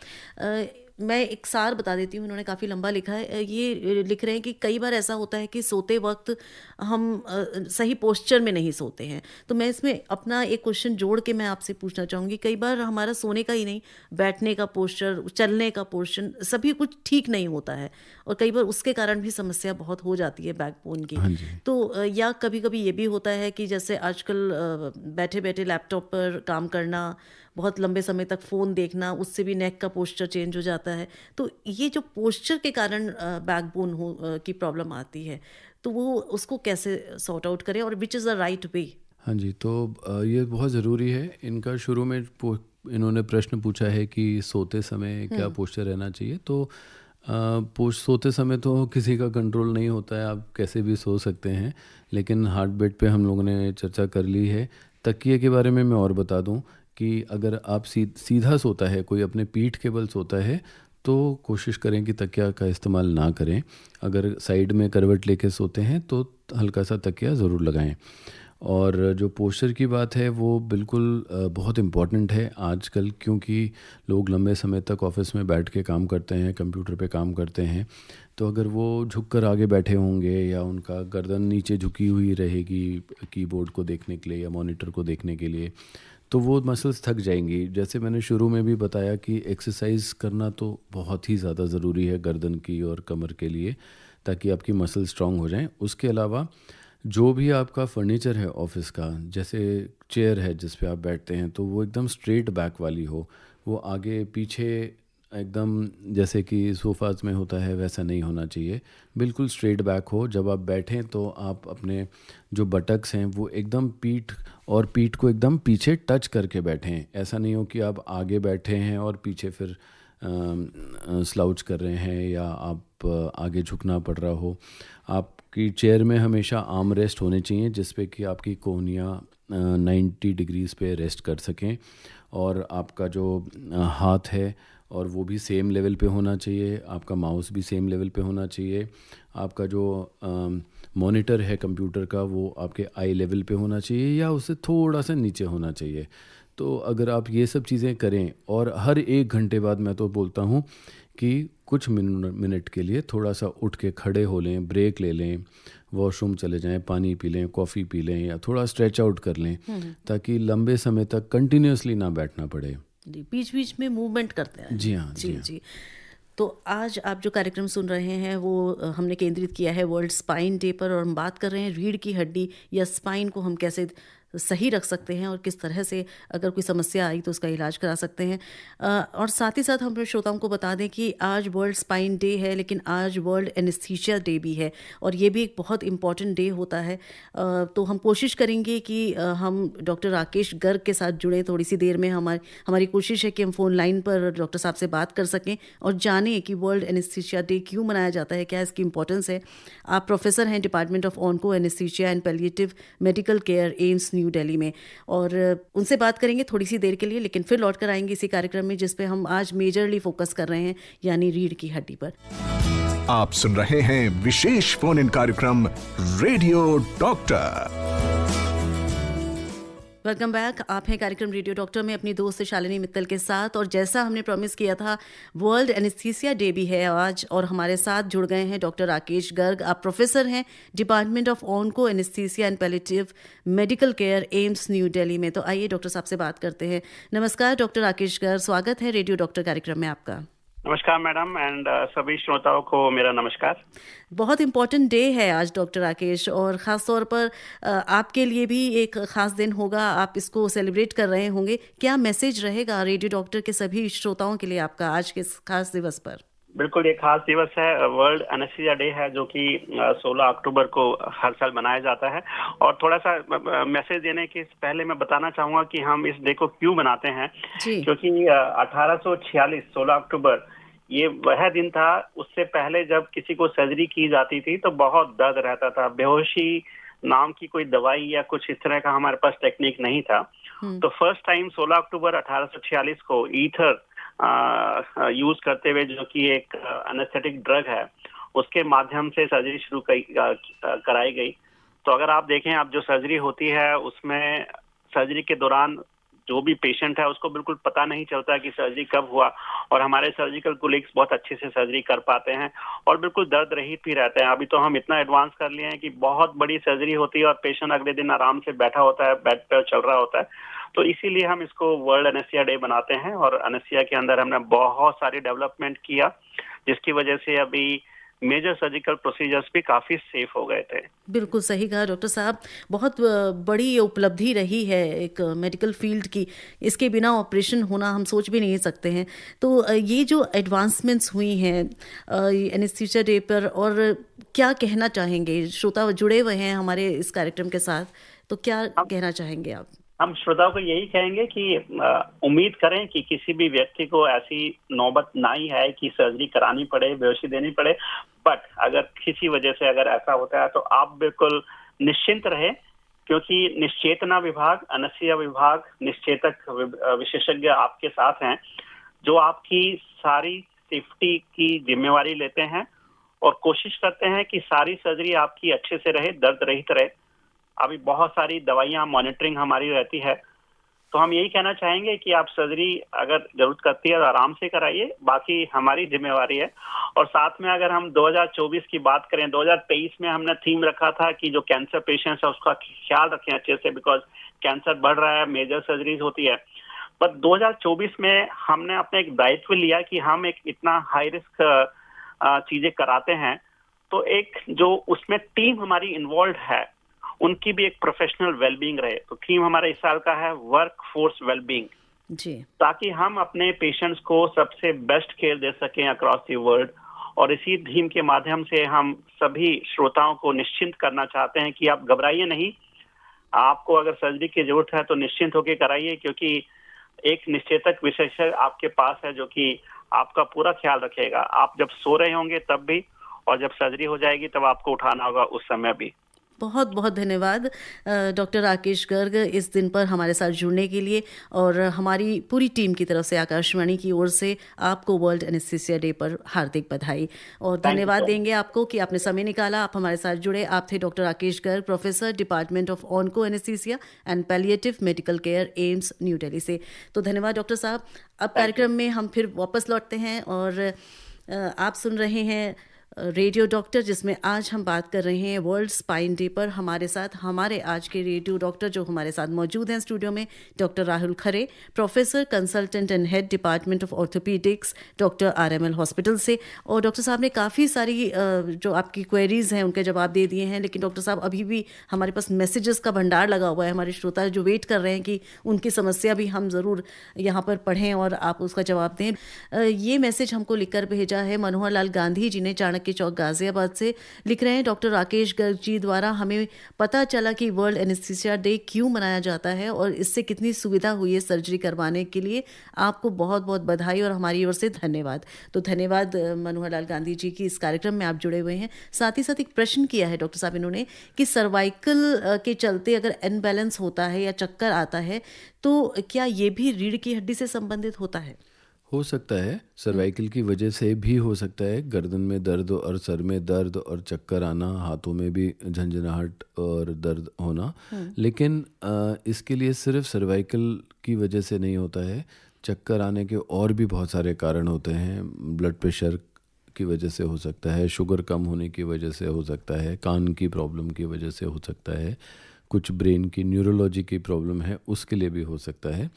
मैं एक सार बता देती हूँ, उन्होंने काफ़ी लंबा लिखा है। ये लिख रहे हैं कि कई बार ऐसा होता है कि सोते वक्त हम सही पोस्चर में नहीं सोते हैं। तो मैं इसमें अपना एक क्वेश्चन जोड़ के मैं आपसे पूछना चाहूँगी, कई बार हमारा सोने का ही नहीं, बैठने का पोस्चर, चलने का पोस्चर, सभी कुछ ठीक नहीं होता है और कई बार उसके कारण भी समस्या बहुत हो जाती है बैकबोन की। हाँ जी। तो या कभी कभी ये भी होता है कि जैसे आजकल बैठे बैठे लैपटॉप पर काम करना, बहुत लंबे समय तक फ़ोन देखना, उससे भी नेक का पोस्चर चेंज हो जाता है। तो ये जो पोस्चर के कारण बैकबोन की प्रॉब्लम आती है, तो वो उसको कैसे सॉर्ट आउट करें और which is the right way? हाँ जी, तो ये बहुत ज़रूरी है। इनका शुरू में इन्होंने प्रश्न पूछा है कि सोते समय क्या पोस्चर रहना चाहिए। तो सोते समय तो किसी का कंट्रोल नहीं होता है, आप कैसे भी सो सकते हैं, लेकिन हार्ड बेड पे हम लोगों ने चर्चा कर ली है। तकिए के बारे में मैं और बता दूं कि अगर आप सीधा सोता है, कोई अपने पीठ के बल सोता है, तो कोशिश करें कि तकिया का इस्तेमाल ना करें। अगर साइड में करवट लेके सोते हैं तो हल्का सा तकिया ज़रूर लगाएं। और जो पोस्चर की बात है वो बिल्कुल बहुत इम्पॉर्टेंट है आजकल, क्योंकि लोग लंबे समय तक ऑफिस में बैठ के काम करते हैं, कंप्यूटर पे काम करते हैं। तो अगर वो झुककर आगे बैठे होंगे या उनका गर्दन नीचे झुकी हुई रहेगी कीबोर्ड को देखने के लिए या मॉनिटर को देखने के लिए, तो वो मसल्स थक जाएंगी। जैसे मैंने शुरू में भी बताया कि एक्सरसाइज करना तो बहुत ही ज़्यादा ज़रूरी है गर्दन की और कमर के लिए, ताकि आपकी मसल स्ट्रांग हो जाएं। उसके अलावा जो भी आपका फर्नीचर है ऑफिस का, जैसे चेयर है जिस पे आप बैठते हैं, तो वो एकदम स्ट्रेट बैक वाली हो, वो आगे पीछे एकदम जैसे कि सोफ़ाज में होता है वैसा नहीं होना चाहिए, बिल्कुल स्ट्रेट बैक हो। जब आप बैठें तो आप अपने जो बटक्स हैं वो एकदम पीठ को एकदम पीछे टच करके बैठें। ऐसा नहीं हो कि आप आगे बैठे हैं और पीछे फिर स्लाउच कर रहे हैं या आप आगे झुकना पड़ रहा हो। आपकी चेयर में हमेशा आर्म रेस्ट होने चाहिए जिस पे कि आपकी कोहनियाँ 90 डिग्रीज़ पे रेस्ट कर सकें, और आपका जो हाथ है और वो भी सेम लेवल पे होना चाहिए, आपका माउस भी सेम लेवल पे होना चाहिए, आपका जो मॉनिटर है कंप्यूटर का वो आपके आई लेवल पे होना चाहिए या उससे थोड़ा सा नीचे होना चाहिए। तो अगर आप ये सब चीज़ें करें और हर 1 घंटे बाद मैं तो बोलता हूँ कि कुछ मिनट के लिए थोड़ा सा उठ के खड़े हो लें, ब्रेक ले लें, वॉशरूम चले जाएं, पानी पी लें, कॉफ़ी पी लें या थोड़ा स्ट्रेच आउट कर लें, ताकि लंबे समय तक कंटिन्यूसली ना बैठना पड़े। जी, बीच बीच में मूवमेंट करते हैं। जी हाँ, जी जी हाँ। जी। तो आज आप जो कार्यक्रम सुन रहे हैं वो हमने केंद्रित किया है वर्ल्ड स्पाइन डे पर, और हम बात कर रहे हैं रीढ़ की हड्डी या स्पाइन को हम कैसे सही रख सकते हैं और किस तरह से अगर कोई समस्या आई तो उसका इलाज करा सकते हैं। और साथ ही साथ हम अपने श्रोताओं को बता दें कि आज वर्ल्ड स्पाइन डे है, लेकिन आज वर्ल्ड एनेस्थीसिया डे भी है, और ये भी एक बहुत इम्पॉर्टेंट डे होता है। तो हम कोशिश करेंगे कि हम डॉक्टर राकेश गर्ग के साथ जुड़ें थोड़ी सी देर में। हमारी कोशिश है कि हम फ़ोन लाइन पर डॉक्टर साहब से बात कर सकें और जानें कि वर्ल्ड एनेस्थीसिया डे क्यों मनाया जाता है, क्या इसकी इम्पोर्टेंस है। आप प्रोफेसर हैं department of onco anaesthesia and palliative medical care, AIIMS new Delhi में, और उनसे बात करेंगे थोड़ी सी देर के लिए, लेकिन फिर लौट कर आएंगे इसी कार्यक्रम में जिस पे हम आज मेजरली फोकस कर रहे हैं, यानी रीढ़ की हड्डी पर। आप सुन रहे हैं विशेष फोन इन कार्यक्रम रेडियो डॉक्टर। Welcome back. आप हैं कार्यक्रम रेडियो डॉक्टर में अपनी दोस्त शालिनी मित्तल के साथ, और जैसा हमने प्रॉमिस किया था वर्ल्ड एनेस्थीसिया डे भी है आज, और हमारे साथ जुड़ गए हैं डॉक्टर राकेश गर्ग। आप प्रोफेसर हैं department of onco anaesthesia and palliative medical care, AIIMS new Delhi में। तो आइए डॉक्टर साहब से बात करते हैं। नमस्कार डॉक्टर राकेश गर्ग, स्वागत है रेडियो डॉक्टर कार्यक्रम में आपका। नमस्कार मैडम, एंड सभी श्रोताओं को मेरा नमस्कार। बहुत इम्पॉर्टेंट डे है आज डॉक्टर राकेश, और ख़ास तौर पर आपके लिए भी एक ख़ास दिन होगा, आप इसको सेलिब्रेट कर रहे होंगे। क्या मैसेज रहेगा रेडियो डॉक्टर के सभी श्रोताओं के लिए आपका आज के इस खास दिवस पर? बिल्कुल, ये खास दिवस है, वर्ल्ड एनेस्थीसिया डे है, जो कि 16 अक्टूबर को हर साल मनाया जाता है। और थोड़ा सा मैसेज देने के पहले मैं बताना चाहूँगा कि हम इस डे को क्यों मनाते हैं। क्योंकि 1846 16 अक्टूबर ये वह दिन था, उससे पहले जब किसी को सर्जरी की जाती थी तो बहुत दर्द रहता था। बेहोशी नाम की कोई दवाई या कुछ इस तरह का हमारे पास टेक्निक नहीं था। तो फर्स्ट टाइम 16 अक्टूबर 1846 को ईथर यूज करते हुए, जो कि एक एनेस्थेटिक ड्रग है, उसके माध्यम से सर्जरी शुरू कराई गई। तो अगर आप देखें, आप जो सर्जरी होती है उसमें सर्जरी के दौरान जो भी पेशेंट है उसको बिल्कुल पता नहीं चलता कि सर्जरी कब हुआ, और हमारे सर्जिकल कोलिग्स बहुत अच्छे से सर्जरी कर पाते हैं और बिल्कुल दर्द रहित भी रहते हैं। अभी तो हम इतना एडवांस कर लिए हैं कि बहुत बड़ी सर्जरी होती है और पेशेंट अगले दिन आराम से बैठा होता है, बेड पर चल रहा होता है। तो इसीलिए हम इसको वर्ल्ड एनेस्थीसिया डे बनाते हैं, और एनेस्थीसिया के अंदर हमने बहुत सारी डेवलपमेंट किया, जिसकी वजह से अभी मेजर सर्जिकल प्रोसीजर्स भी काफ़ी सेफ हो गए थे। बिल्कुल सही कहा डॉक्टर साहब, बहुत बड़ी उपलब्धि रही है एक मेडिकल फील्ड की। इसके बिना ऑपरेशन होना हम सोच भी नहीं सकते हैं। तो ये जो एडवांसमेंट्स हुई हैं एनेस्थीसिया डे पर, और क्या कहना चाहेंगे? श्रोता जुड़े हुए हैं हमारे इस कार्यक्रम के साथ, तो क्या कहना चाहेंगे आप? हम श्रोताओं को यही कहेंगे कि उम्मीद करें कि किसी भी व्यक्ति को ऐसी नौबत ना ही है कि सर्जरी करानी पड़े, बेहोशी देनी पड़े। बट अगर किसी वजह से अगर ऐसा होता है तो आप बिल्कुल निश्चिंत रहे, क्योंकि निश्चेतना विभाग, एनेस्थीसिया विभाग, निश्चेतक विशेषज्ञ आपके साथ हैं, जो आपकी सारी सेफ्टी की जिम्मेवारी लेते हैं और कोशिश करते हैं कि सारी सर्जरी आपकी अच्छे से रहे, दर्द रहित रहे। अभी बहुत सारी दवाइयाँ, मॉनिटरिंग हमारी रहती है। तो हम यही कहना चाहेंगे कि आप सर्जरी अगर जरूरत करती है तो आराम से कराइए, बाकी हमारी जिम्मेवारी है। और साथ में अगर हम 2024 की बात करें, 2023 में हमने थीम रखा था कि जो कैंसर पेशेंट्स है उसका ख्याल रखें अच्छे से, बिकॉज कैंसर बढ़ रहा है, मेजर सर्जरीज होती है। पर 2024 में हमने अपने एक दायित्व लिया कि हम एक इतना हाई रिस्क चीजें कराते हैं, तो एक जो उसमें टीम हमारी इन्वॉल्व है उनकी भी एक प्रोफेशनल वेलबींग रहे। तो थीम हमारा इस साल का है वर्क फोर्स वेलबींग जी, ताकि हम अपने पेशेंट्स को सबसे बेस्ट केयर दे सकें अक्रॉस द वर्ल्ड। और इसी थीम के माध्यम से हम सभी श्रोताओं को निश्चिंत करना चाहते हैं कि आप घबराइए नहीं। आपको अगर सर्जरी की जरूरत है तो निश्चिंत होकर कराइए, क्योंकि एक निश्चेतक विशेषज्ञ आपके पास है जो कि आपका पूरा ख्याल रखेगा। आप जब सो रहे होंगे तब भी, और जब सर्जरी हो जाएगी तब आपको उठाना होगा उस समय भी। बहुत बहुत धन्यवाद डॉक्टर राकेश गर्ग इस दिन पर हमारे साथ जुड़ने के लिए, और हमारी पूरी टीम की तरफ से, आकाशवाणी की ओर से आपको वर्ल्ड एनेस्थीसिया डे पर हार्दिक बधाई और धन्यवाद देंगे आपको कि आपने समय निकाला, आप हमारे साथ जुड़े। आप थे doctor Rakesh Garg, professor, department of onco anaesthesia and palliative medical care, AIIMS, new Delhi से। तो धन्यवाद डॉक्टर साहब। अब कार्यक्रम में हम फिर वापस लौटते हैं और आप सुन रहे हैं रेडियो डॉक्टर, जिसमें आज हम बात कर रहे हैं वर्ल्ड स्पाइन डे पर। हमारे साथ हमारे आज के रेडियो डॉक्टर जो हमारे साथ मौजूद हैं स्टूडियो में, doctor Rahul Khare, professor, consultant and head department of orthopaedics, doctor RML hospital से। और डॉक्टर साहब ने काफ़ी सारी जो आपकी क्वेरीज हैं उनके जवाब दे दिए हैं, लेकिन डॉक्टर साहब अभी भी हमारे पास मैसेजेस का भंडार लगा हुआ है। हमारे श्रोता जो वेट कर रहे हैं कि उनकी समस्या भी हम ज़रूर यहाँ पर पढ़ें और आप उसका जवाब दें। ये मैसेज हमको लिखकर भेजा है मनोहर लाल गांधी जी ने, चाणक्य चौक, गाजियाबाद से। लिख रहे हैं, डॉक्टर राकेश गर्ग जी द्वारा हमें पता चला कि वर्ल्ड एनेस्थीसिया डे क्यों मनाया जाता है और इससे कितनी सुविधा हुई है सर्जरी करवाने के लिए। आपको बहुत बहुत बधाई और हमारी ओर से धन्यवाद। तो धन्यवाद मनोहर लाल गांधी जी की, इस कार्यक्रम में आप जुड़े हुए हैं। साथ ही साथ एक प्रश्न किया है डॉक्टर साहब इन्होंने कि सर्वाइकल के चलते अगर अनबैलेंस होता है या चक्कर आता है तो क्या ये भी रीढ़ की हड्डी से संबंधित होता है? हो सकता है, सर्वाइकल की वजह से भी हो सकता है। गर्दन में दर्द और सर में दर्द और चक्कर आना, हाथों में भी झंझनाहट और दर्द होना, लेकिन इसके लिए सिर्फ सर्वाइकल की वजह से नहीं होता है। चक्कर आने के और भी बहुत सारे कारण होते हैं। ब्लड प्रेशर की वजह से हो सकता है, शुगर कम होने की वजह से हो सकता है, कान की प्रॉब्लम की वजह से हो सकता है, कुछ ब्रेन की न्यूरोलॉजी की प्रॉब्लम है उसके लिए भी हो सकता है।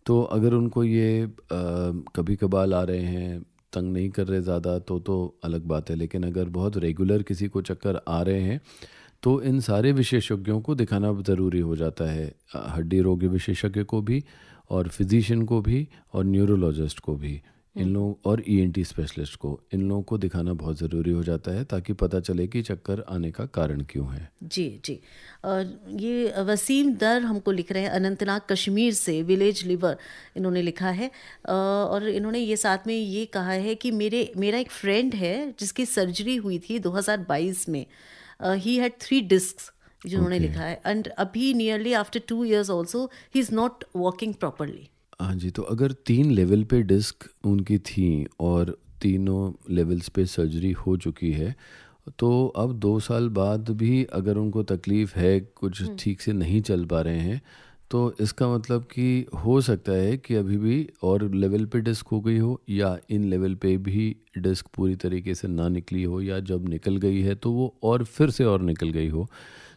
तो अगर उनको ये कभी कभार आ रहे हैं, तंग नहीं कर रहे ज़्यादा, तो अलग बात है। लेकिन अगर बहुत रेगुलर किसी को चक्कर आ रहे हैं तो इन सारे विशेषज्ञों को दिखाना ज़रूरी हो जाता है, हड्डी रोग विशेषज्ञ को भी और फिजिशियन को भी और न्यूरोलॉजिस्ट को भी, इन लोगों और ENT स्पेशलिस्ट को, इन लोगों को दिखाना बहुत ज़रूरी हो जाता है ताकि पता चले कि चक्कर आने का कारण क्यों है। जी जी। ये वसीम दर हमको लिख रहे हैं अनंतनाग कश्मीर से, विलेज लिवर इन्होंने लिखा है। और इन्होंने ये साथ में ये कहा है कि मेरा एक फ्रेंड है जिसकी सर्जरी हुई थी 2022 में। ही हैड 3 डिस्क्स जिन्होंने लिखा है, एंड अभी nearly after 2 years also he is not walking properly. हाँ जी, तो अगर 3 लेवल पे डिस्क उनकी थी और तीनों लेवल्स पे सर्जरी हो चुकी है, तो अब 2 साल बाद भी अगर उनको तकलीफ़ है, कुछ ठीक से नहीं चल पा रहे हैं, तो इसका मतलब कि हो सकता है कि अभी भी और लेवल पे डिस्क हो गई हो, या इन लेवल पे भी डिस्क पूरी तरीके से ना निकली हो, या जब निकल गई है तो वो और फिर से और निकल गई हो।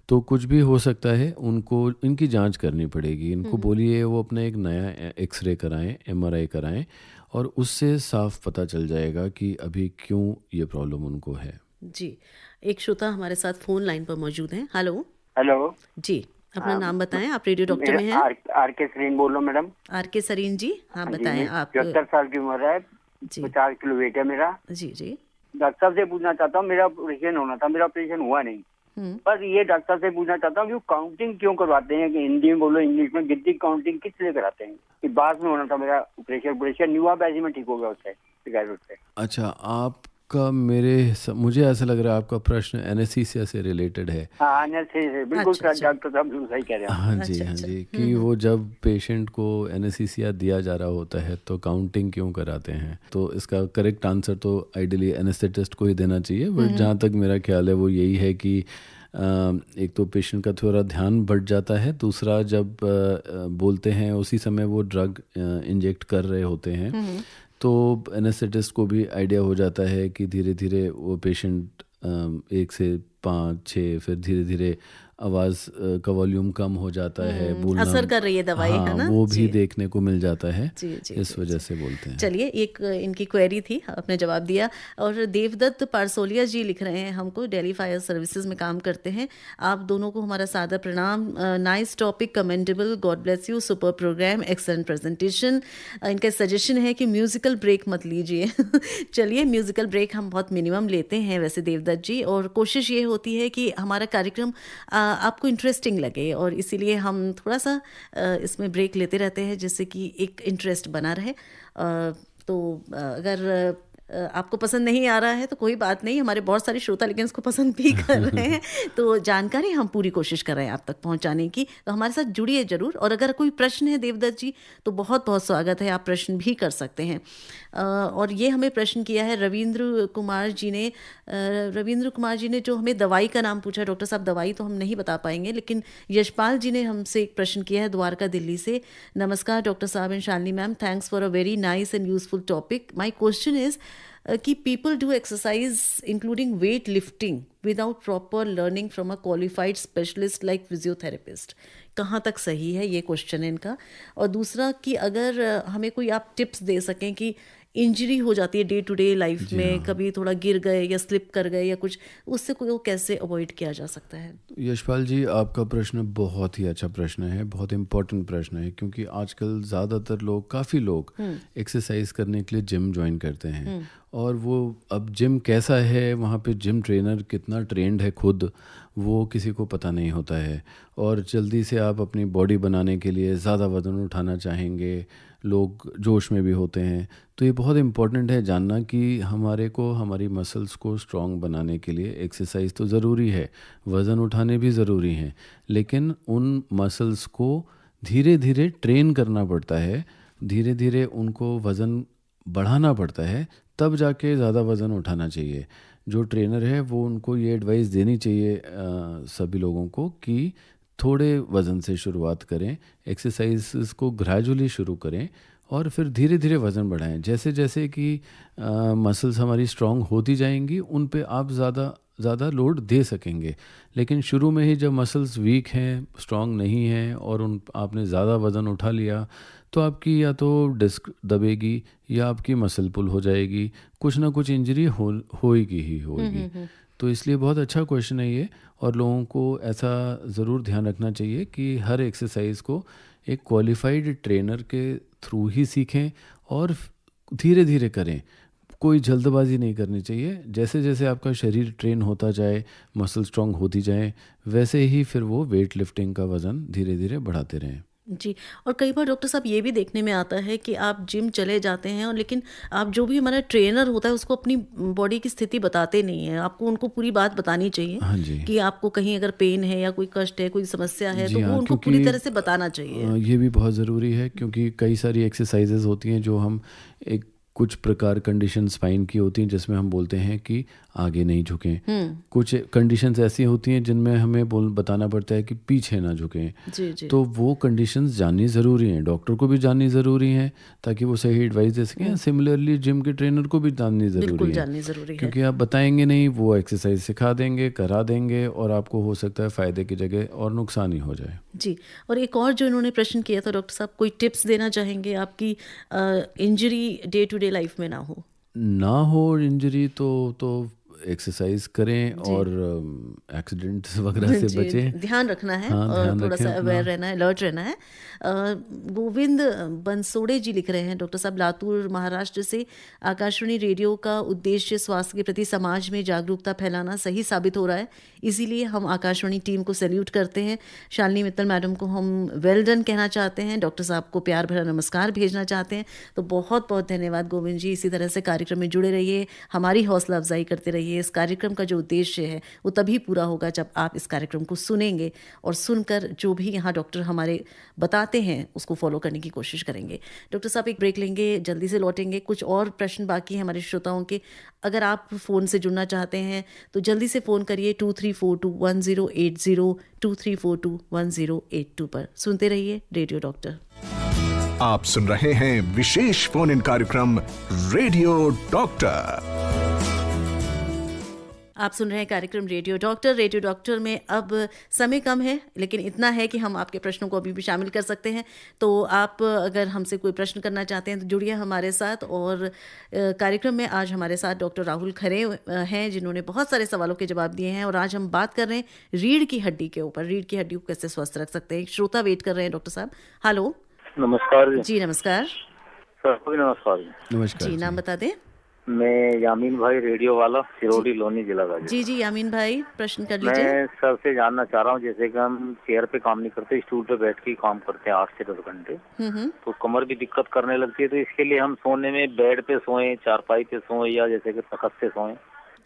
तो कुछ भी हो सकता है। उनको इनकी जांच करनी पड़ेगी। इनको बोलिए वो अपना एक नया एक्सरे कराएं, MRI कराएं, और उससे साफ पता चल जाएगा कि अभी क्यों ये प्रॉब्लम उनको है। जी, एक श्रोता हमारे साथ फोन लाइन पर मौजूद हैं। हेलो। हेलो जी, अपना नाम बताएं, आप रेडियो डॉक्टर में हैं। RK सरीन बोल रहा हूँ मैडम। RK सरीन जी, हाँ बताएं आप। 74 साल की उम्र है, 50 किलो वेट है मेरा। जी जी। डॉक्टर साहब से पूछना चाहता हूँ, मेरा ऑपरेशन होना था, मेरा ऑपरेशन हुआ नहीं, पर ये डॉक्टर से पूछना चाहता हूँ कि काउंटिंग क्यों करवाते हैं, कि हिंदी में बोलो इंग्लिश में, गिनती काउंटिंग किस लिए कराते हैं? कि बाद में होना था मेरा ऑपरेशन नहीं हुआ, वैसे में ठीक हो गया उससे, शिकायत से। अच्छा, आपका मुझे ऐसा लग रहा है आपका प्रश्न एनेस्थीसिया से रिलेटेड है। हाँ, एनेस्थीसिया बिल्कुल डॉक्टर साहब सही कह रहे हैं। हाँ जी, हाँ जी, कि वो जब पेशेंट को एनेस्थीसिया दिया जा रहा होता है तो काउंटिंग क्यों कराते हैं। तो इसका करेक्ट आंसर तो आइडियली एनेस्थेटिस्ट को ही देना चाहिए, बट जहाँ तक मेरा ख्याल है वो यही है कि एक तो पेशेंट का थोड़ा ध्यान बढ़ जाता है, दूसरा जब बोलते हैं उसी समय वो ड्रग इंजेक्ट कर रहे होते हैं, तो एनेस्थेटिस्ट को भी आइडिया हो जाता है कि धीरे धीरे वो पेशेंट 1 से 5, 6 फिर धीरे धीरे आवाज़ का वॉल्यूम कम हो जाता है, बोलना असर कर रही है दवाई, हाँ, है ना? वो भी देखने को मिल जाता है। जी, इस वजह से बोलते हैं। चलिए, एक इनकी क्वेरी थी, आपने जवाब दिया। और देवदत्त पारसोलिया जी लिख रहे हैं हमको, दिल्ली फायर सर्विसेज में काम करते हैं। आप दोनों को हमारा सादर प्रणाम। Nice topic, commendable, God bless you, super programme, excellent presentation. इनका सजेशन है कि म्यूजिकल ब्रेक मत लीजिए। चलिए, म्यूजिकल ब्रेक हम बहुत मिनिमम लेते हैं वैसे देवदत्त जी, और कोशिश ये होती है कि हमारा कार्यक्रम आपको इंटरेस्टिंग लगे, और इसीलिए हम थोड़ा सा इसमें ब्रेक लेते रहते हैं जिससे कि एक इंटरेस्ट बना रहे। तो अगर आपको पसंद नहीं आ रहा है तो कोई बात नहीं, हमारे बहुत सारे श्रोता लेकिन इसको पसंद भी कर रहे हैं। तो जानकारी हम पूरी कोशिश कर रहे हैं आप तक पहुंचाने की, तो हमारे साथ जुड़िए जरूर। और अगर कोई प्रश्न है देवदत्त जी तो बहुत बहुत स्वागत है, आप प्रश्न भी कर सकते हैं। और ये हमें प्रश्न किया है रविंद्र कुमार जी ने जो हमें दवाई का नाम पूछा। डॉक्टर साहब दवाई तो हम नहीं बता पाएंगे, लेकिन यशपाल जी ने हमसे एक प्रश्न किया है द्वारका दिल्ली से। नमस्कार डॉक्टर साहब and Shalini ma'am, thanks for a very nice and useful topic. My question is कि people do exercise including weight lifting without proper learning from a qualified specialist like physiotherapist, कहाँ तक सही है, ये क्वेश्चन है इनका। और दूसरा कि अगर हमें कोई आप टिप्स दे सकें कि इंजरी हो जाती है डे टू डे लाइफ में, कभी थोड़ा गिर गए या स्लिप कर गए या कुछ, उससे कोई वो कैसे अवॉइड किया जा सकता है। यशपाल जी, आपका प्रश्न बहुत ही अच्छा प्रश्न है, बहुत इम्पोर्टेंट प्रश्न है, क्योंकि आजकल ज़्यादातर लोग, काफ़ी लोग एक्सरसाइज करने के लिए जिम ज्वाइन करते हैं। और वो अब जिम कैसा है, वहाँ पे जिम ट्रेनर कितना ट्रेंड है खुद, वो किसी को पता नहीं होता है। और जल्दी से आप अपनी बॉडी बनाने के लिए ज़्यादा वज़न उठाना चाहेंगे, लोग जोश में भी होते हैं। तो ये बहुत इम्पोर्टेंट है जानना कि हमारी मसल्स को स्ट्रॉन्ग बनाने के लिए एक्सरसाइज तो ज़रूरी है, वज़न उठाने भी ज़रूरी हैं, लेकिन उन मसल्स को धीरे धीरे ट्रेन करना पड़ता है, धीरे धीरे उनको वज़न बढ़ाना पड़ता है, तब जाके ज़्यादा वज़न उठाना चाहिए। जो ट्रेनर है वो उनको ये एडवाइस देनी चाहिए सभी लोगों को कि थोड़े वज़न से शुरुआत करें, एक्सरसाइज को ग्रेजुअली शुरू करें और फिर धीरे धीरे वज़न बढ़ाएं। जैसे जैसे कि मसल्स हमारी स्ट्रॉन्ग होती जाएंगी, उन पे आप ज़्यादा लोड दे सकेंगे। लेकिन शुरू में ही जब मसल्स वीक हैं, स्ट्रॉन्ग नहीं हैं और आपने ज़्यादा वज़न उठा लिया, तो आपकी या तो डिस्क दबेगी या आपकी मसल पुल हो जाएगी, कुछ ना कुछ इंजरी होएगी ही होएगी। तो इसलिए बहुत अच्छा क्वेश्चन है ये, और लोगों को ऐसा ज़रूर ध्यान रखना चाहिए कि हर एक्सरसाइज को एक क्वालिफाइड ट्रेनर के थ्रू ही सीखें और धीरे धीरे करें। कोई जल्दबाजी नहीं करनी चाहिए। जैसे जैसे आपका शरीर ट्रेन होता जाए, मसल स्ट्रॉन्ग होती जाए, वैसे ही फिर वो वेट लिफ्टिंग का वज़न धीरे धीरे बढ़ाते रहें। जी, और कई बार डॉक्टर साहब ये भी देखने में आता है कि आप जिम चले जाते हैं और लेकिन आप जो भी हमारा ट्रेनर होता है उसको अपनी बॉडी की स्थिति बताते नहीं हैं। आपको उनको पूरी बात बतानी चाहिए। हाँ जी। कि आपको कहीं अगर पेन है या कोई कष्ट है, कोई समस्या है, तो हाँ, वो उनको पूरी तरह से बताना चाहिए। ये भी बहुत ज़रूरी है, क्योंकि कई सारी एक्सरसाइजेज होती हैं जो हम कुछ प्रकार कंडीशन स्पाइन की होती हैं जिसमें हम बोलते हैं कि आगे नहीं झुकें। कुछ कंडीशंस ऐसी होती हैं जिनमें हमें बताना पड़ता है कि पीछे ना झुकें। जी। तो वो कंडीशंस जाननी ज़रूरी हैं, डॉक्टर को भी जाननी ज़रूरी हैं ताकि वो सही एडवाइस दे सकें। सिमिलरली जिम के ट्रेनर को भी जाननी ज़रूरी है, क्योंकि आप बताएंगे नहीं, वो एक्सरसाइज सिखा देंगे, करा देंगे और आपको हो सकता है फ़ायदे की जगह और नुकसान ही हो जाए। जी, और एक और जो इन्होंने प्रश्न किया था डॉक्टर साहब, कोई टिप्स देना चाहेंगे आपकी injury day to day life में ना हो इंजरी, तो एक्सरसाइज करें और एक्सीडेंट्स वगैरह से बचें, ध्यान रखना है। और थोड़ा सा अवेयर रहना है, अलर्ट रहना है। गोविंद बंसोड़े जी लिख रहे हैं, डॉक्टर साहब लातूर महाराष्ट्र से, आकाशवाणी रेडियो का उद्देश्य स्वास्थ्य के प्रति समाज में जागरूकता फैलाना सही साबित हो रहा है, इसीलिए हम आकाशवाणी टीम को सैल्यूट करते हैं। शालिनी मित्तल मैडम को हम वेल डन कहना चाहते हैं, डॉक्टर साहब को प्यार भरा नमस्कार भेजना चाहते हैं। तो बहुत बहुत धन्यवाद गोविंद जी, इसी तरह से कार्यक्रम में जुड़े रहिए, हमारी हौसला अफजाई करते रहिए। इस कार्यक्रम का जो उद्देश्य है वो तभी पूरा होगा जब आप इस कार्यक्रम को सुनेंगे और सुनकर जो भी यहाँ डॉक्टर हमारे बताते हैं उसको फॉलो करने की कोशिश करेंगे। डॉक्टर साहब एक ब्रेक लेंगे, जल्दी से लौटेंगे। कुछ और प्रश्न बाकी हैं हमारे श्रोताओं के। अगर आप फ़ोन से जुड़ना चाहते हैं तो जल्दी से फ़ोन करिए 23421080 23421082 पर। सुनते रहिए रेडियो डॉक्टर। आप सुन रहे हैं विशेष फोन इन कार्यक्रम रेडियो डॉक्टर। आप सुन रहे हैं कार्यक्रम रेडियो डॉक्टर। रेडियो डॉक्टर में अब समय कम है, लेकिन इतना है कि हम आपके प्रश्नों को अभी भी शामिल कर सकते हैं। तो आप अगर हमसे कोई प्रश्न करना चाहते हैं तो जुड़िए हमारे साथ। और कार्यक्रम में आज हमारे साथ डॉक्टर राहुल खरे हैं, जिन्होंने बहुत सारे सवालों के जवाब दिए हैं। और आज हम बात कर रहे हैं रीढ़ की हड्डी के ऊपर, रीढ़ की हड्डी को कैसे स्वस्थ रख सकते हैं। एक श्रोता वेट कर रहे हैं डॉक्टर साहब। हेलो। नमस्कार जी। नमस्कार सर। नमस्कार जी, नाम बता दें। मैं यामीन भाई, रेडियो वाला, सिरोडी लोनी, जिला गाजीपुर। जी जी यामीन भाई, प्रश्न कर लीजिए। मैं सर से जानना चाह रहा हूँ, जैसे कि हम चेयर पे काम नहीं करते, स्टूल पे बैठ के काम करते हैं 8 से 10 घंटे, तो कमर भी दिक्कत करने लगती है। तो इसके लिए हम सोने में बेड पे सोएं, चारपाई पे सोएं, या जैसे कि तख्त पे सोएं,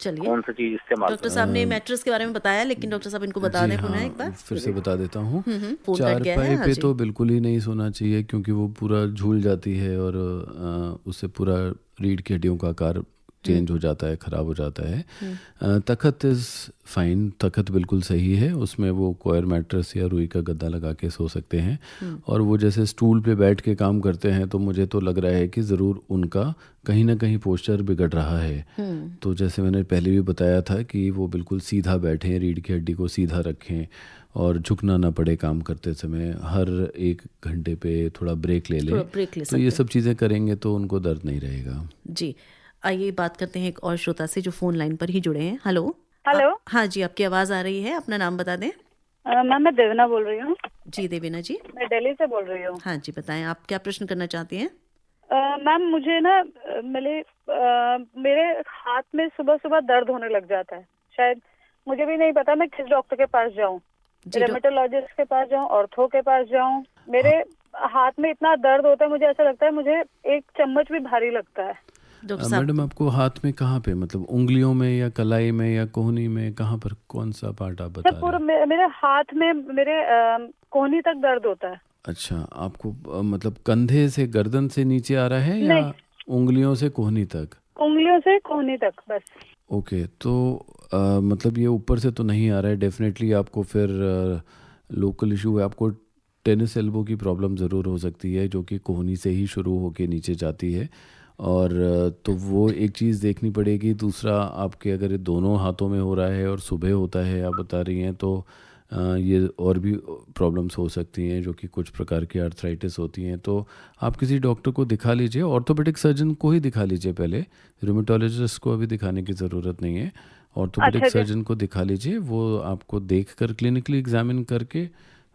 चलिए, कौन सी चीज इस्तेमाल डॉक्टर साहब ने मैट्रेस के बारे में बताया, लेकिन डॉक्टर साहब इनको बता दें पुनः एक बार। फिर से बता देता हूँ। फोन कट गया है। चारपाई हाँ पे जी। तो बिल्कुल ही नहीं सोना चाहिए, क्योंकि वो पूरा झूल जाती है और उससे पूरा रीढ़ की हड्डियों का आकार चेंज हो जाता है, ख़राब हो जाता है। तख्त इज़ फाइन, तख्त बिल्कुल सही है, उसमें वो कोयर मैट्रेस या रुई का गद्दा लगा के सो सकते हैं। और वो जैसे स्टूल पे बैठ के काम करते हैं, तो मुझे तो लग रहा है कि ज़रूर उनका कहीं ना कहीं पोस्चर बिगड़ रहा है। तो जैसे मैंने पहले भी बताया था कि वो बिल्कुल सीधा बैठें, रीढ़ की हड्डी को सीधा रखें और झुकना ना पड़े काम करते समय, हर 1 घंटे पे थोड़ा ब्रेक ले लें। तो ये सब चीज़ें करेंगे तो उनको दर्द नहीं रहेगा। जी, आइए बात करते हैं एक और श्रोता से जो फोन लाइन पर ही जुड़े हैं। हेलो। हेलो। हाँ जी, आपकी आवाज़ आ रही है, अपना नाम बता दें। मैम मैं देवना बोल रही हूँ। जी देवीना जी। मैं दिल्ली से बोल रही हूँ। हाँ जी, बताएं आप क्या प्रश्न करना चाहती हैं। मैम मुझे ना मेरे हाथ में सुबह सुबह दर्द होने लग जाता है, शायद मुझे भी नहीं पता मैं किस डॉक्टर के पास जाऊँ, रेमेटोलॉजिस्ट के पास जाऊँ, ऑर्थो के पास जाऊँ। मेरे हाथ में इतना दर्द होता है, मुझे ऐसा लगता है मुझे 1 चम्मच भी भारी लगता है। मैडम आपको हाथ में कहाँ पे, मतलब उंगलियों में या कलाई में या कोहनी में, कहाँ पर, कौन सा पार्ट आप बता रहे हैं? मेरे हाथ में, मेरे कोहनी तक दर्द होता है। अच्छा, आपको मतलब कंधे से गर्दन से नीचे आ रहा है या उंगलियों से कोहनी तक? उंगलियों से कोहनी तक बस। ओके, तो मतलब ये ऊपर से तो नहीं आ रहा है, डेफिनेटली आपको फिर लोकल इशू है, आपको टेनिस एल्बो की प्रॉब्लम ज़रूर हो सकती है, जो कि कोहनी से ही शुरू होके नीचे जाती है। और तो वो एक चीज़ देखनी पड़ेगी। दूसरा, आपके अगर दोनों हाथों में हो रहा है और सुबह होता है आप बता रही हैं, तो ये और भी प्रॉब्लम्स हो सकती हैं, जो कि कुछ प्रकार की आर्थराइटिस होती हैं। तो आप किसी डॉक्टर को दिखा लीजिए, ऑर्थोपेडिक सर्जन को ही दिखा लीजिए पहले, रूमेटोलॉजिस्ट को अभी दिखाने की ज़रूरत नहीं है। ऑर्थोपेडिक सर्जन को दिखा लीजिए, वो आपको देख कर क्लिनिकली एग्जामिन करके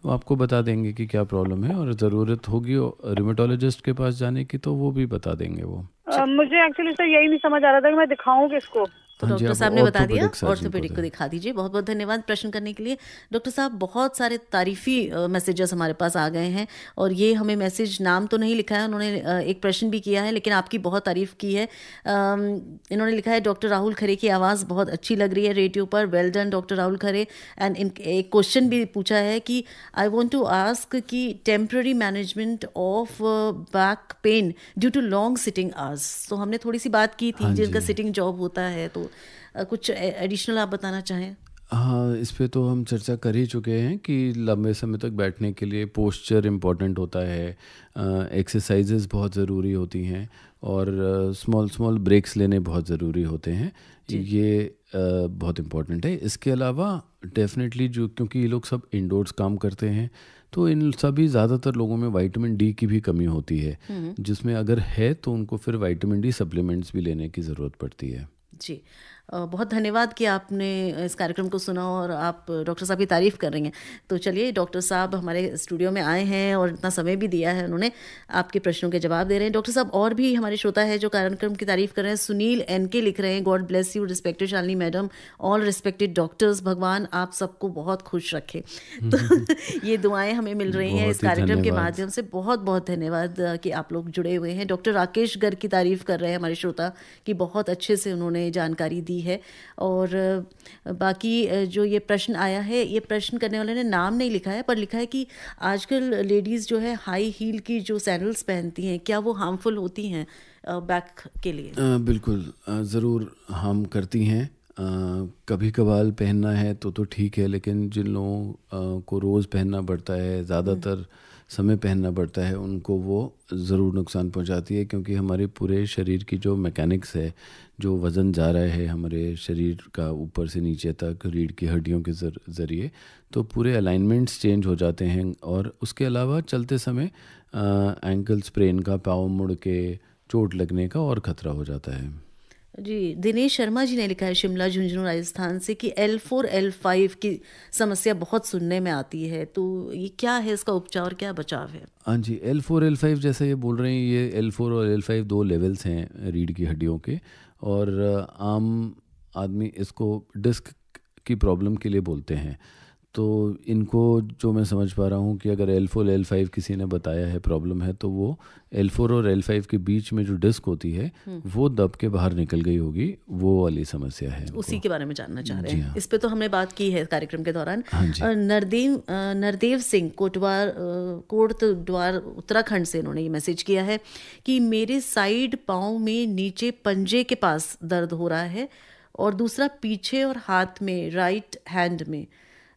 वो आपको बता देंगे कि क्या प्रॉब्लम है, और ज़रूरत होगी रूमेटोलॉजिस्ट के पास जाने की तो वो भी बता देंगे वो। मुझे एक्चुअली सर यही नहीं समझ आ रहा था कि मैं दिखाऊं किसको। तो डॉक्टर साहब ने बता दिया, ऑर्थोपेडिक को दिखा दीजिए। बहुत बहुत धन्यवाद प्रश्न करने के लिए डॉक्टर साहब। बहुत सारे तारीफ़ी मैसेजेस हमारे पास आ गए हैं, और ये हमें मैसेज, नाम तो नहीं लिखा है उन्होंने, एक प्रश्न भी किया है, लेकिन आपकी बहुत तारीफ़ की है। इन्होंने लिखा है, डॉक्टर राहुल खरे की आवाज़ बहुत अच्छी लग रही है रेडियो पर, well done doctor Rahul Khare. And एक क्वेश्चन भी पूछा है कि आई वॉन्ट टू आस्क कि temporary management of back pain due to long sitting hours. तो हमने थोड़ी सी बात की थी, जिनका सिटिंग जॉब होता है, तो कुछ एडिशनल आप बताना चाहें। हाँ, इस पे तो हम चर्चा कर ही चुके हैं कि लंबे समय तक बैठने के लिए पोस्चर इम्पॉर्टेंट होता है, एक्सरसाइजेस बहुत ज़रूरी होती हैं, और स्मॉल ब्रेक्स लेने बहुत ज़रूरी होते हैं। ये बहुत इम्पॉर्टेंट है। इसके अलावा डेफिनेटली क्योंकि ये लोग सब इंडोर्स काम करते हैं, तो इन सभी ज़्यादातर लोगों में विटामिन डी की भी कमी होती है, जिसमें अगर है तो उनको फिर विटामिन डी सप्लीमेंट्स भी लेने की ज़रूरत पड़ती है। जी, बहुत धन्यवाद कि आपने इस कार्यक्रम को सुना और आप डॉक्टर साहब की तारीफ़ कर रही हैं। तो चलिए, डॉक्टर साहब हमारे स्टूडियो में आए हैं और इतना समय भी दिया है उन्होंने, आपके प्रश्नों के जवाब दे रहे हैं। डॉक्टर साहब, और भी हमारे श्रोता है जो कार्यक्रम की तारीफ़ कर रहे हैं। सुनील एनके लिख रहे हैं, God bless you respected Shalini madam, all respected doctors, भगवान आप सबको बहुत खुश रखे। तो ये दुआएं हमें मिल रही हैं इस कार्यक्रम के माध्यम से। बहुत बहुत धन्यवाद कि आप लोग जुड़े हुए हैं। डॉक्टर राकेश गर्ग की तारीफ़ कर रहे हैं हमारे श्रोता कि बहुत अच्छे से उन्होंने जानकारी दी है। और बाकी जो ये प्रश्न आया है, ये प्रश्न करने वाले ने नाम नहीं लिखा है, पर लिखा है कि आजकल लेडीज़ जो है हाई हील की जो सैंडल्स पहनती हैं, क्या वो हार्मफुल होती हैं बैक के लिए? बिल्कुल, ज़रूर हार्म करती हैं। कभी कभार पहनना है तो ठीक है, लेकिन जिन लोगों को रोज़ पहनना पड़ता है, ज़्यादातर समय पहनना पड़ता है, उनको वो ज़रूर नुकसान पहुंचाती है, क्योंकि हमारे पूरे शरीर की जो मैकेनिक्स है, जो वज़न जा रहा है हमारे शरीर का ऊपर से नीचे तक रीढ़ की हड्डियों के ज़रिए, तो पूरे अलाइनमेंट्स चेंज हो जाते हैं। और उसके अलावा चलते समय एंकल स्प्रेन का, पाँव मुड़ के चोट लगने का और ख़तरा हो जाता है। जी, दिनेश शर्मा जी ने लिखा है शिमला झुंझुनू राजस्थान से कि L4 L5 की समस्या बहुत सुनने में आती है, तो ये क्या है, इसका उपचार और क्या बचाव है? हाँ जी, L4 L5 जैसे ये बोल रहे हैं, ये L4 और L5 2 लेवल्स हैं रीढ़ की हड्डियों के, और आम आदमी इसको डिस्क की प्रॉब्लम के लिए बोलते हैं। तो इनको जो मैं समझ पा रहा हूँ कि अगर L4 L5 किसी ने बताया है प्रॉब्लम है, तो वो L4 और L5 के बीच में जो डिस्क होती है वो दब के बाहर निकल गई होगी, वो वाली समस्या है। उसी के बारे में जानना चाह रहे हैं। हाँ। इस पे तो हमने बात की है कार्यक्रम के दौरान। हाँ जी। नरदेव सिंह कोटद्वार उत्तराखंड से इन्होंने ये मैसेज किया है कि मेरे साइड पाँव में नीचे पंजे के पास दर्द हो रहा है और दूसरा पीछे और हाथ में राइट हैंड में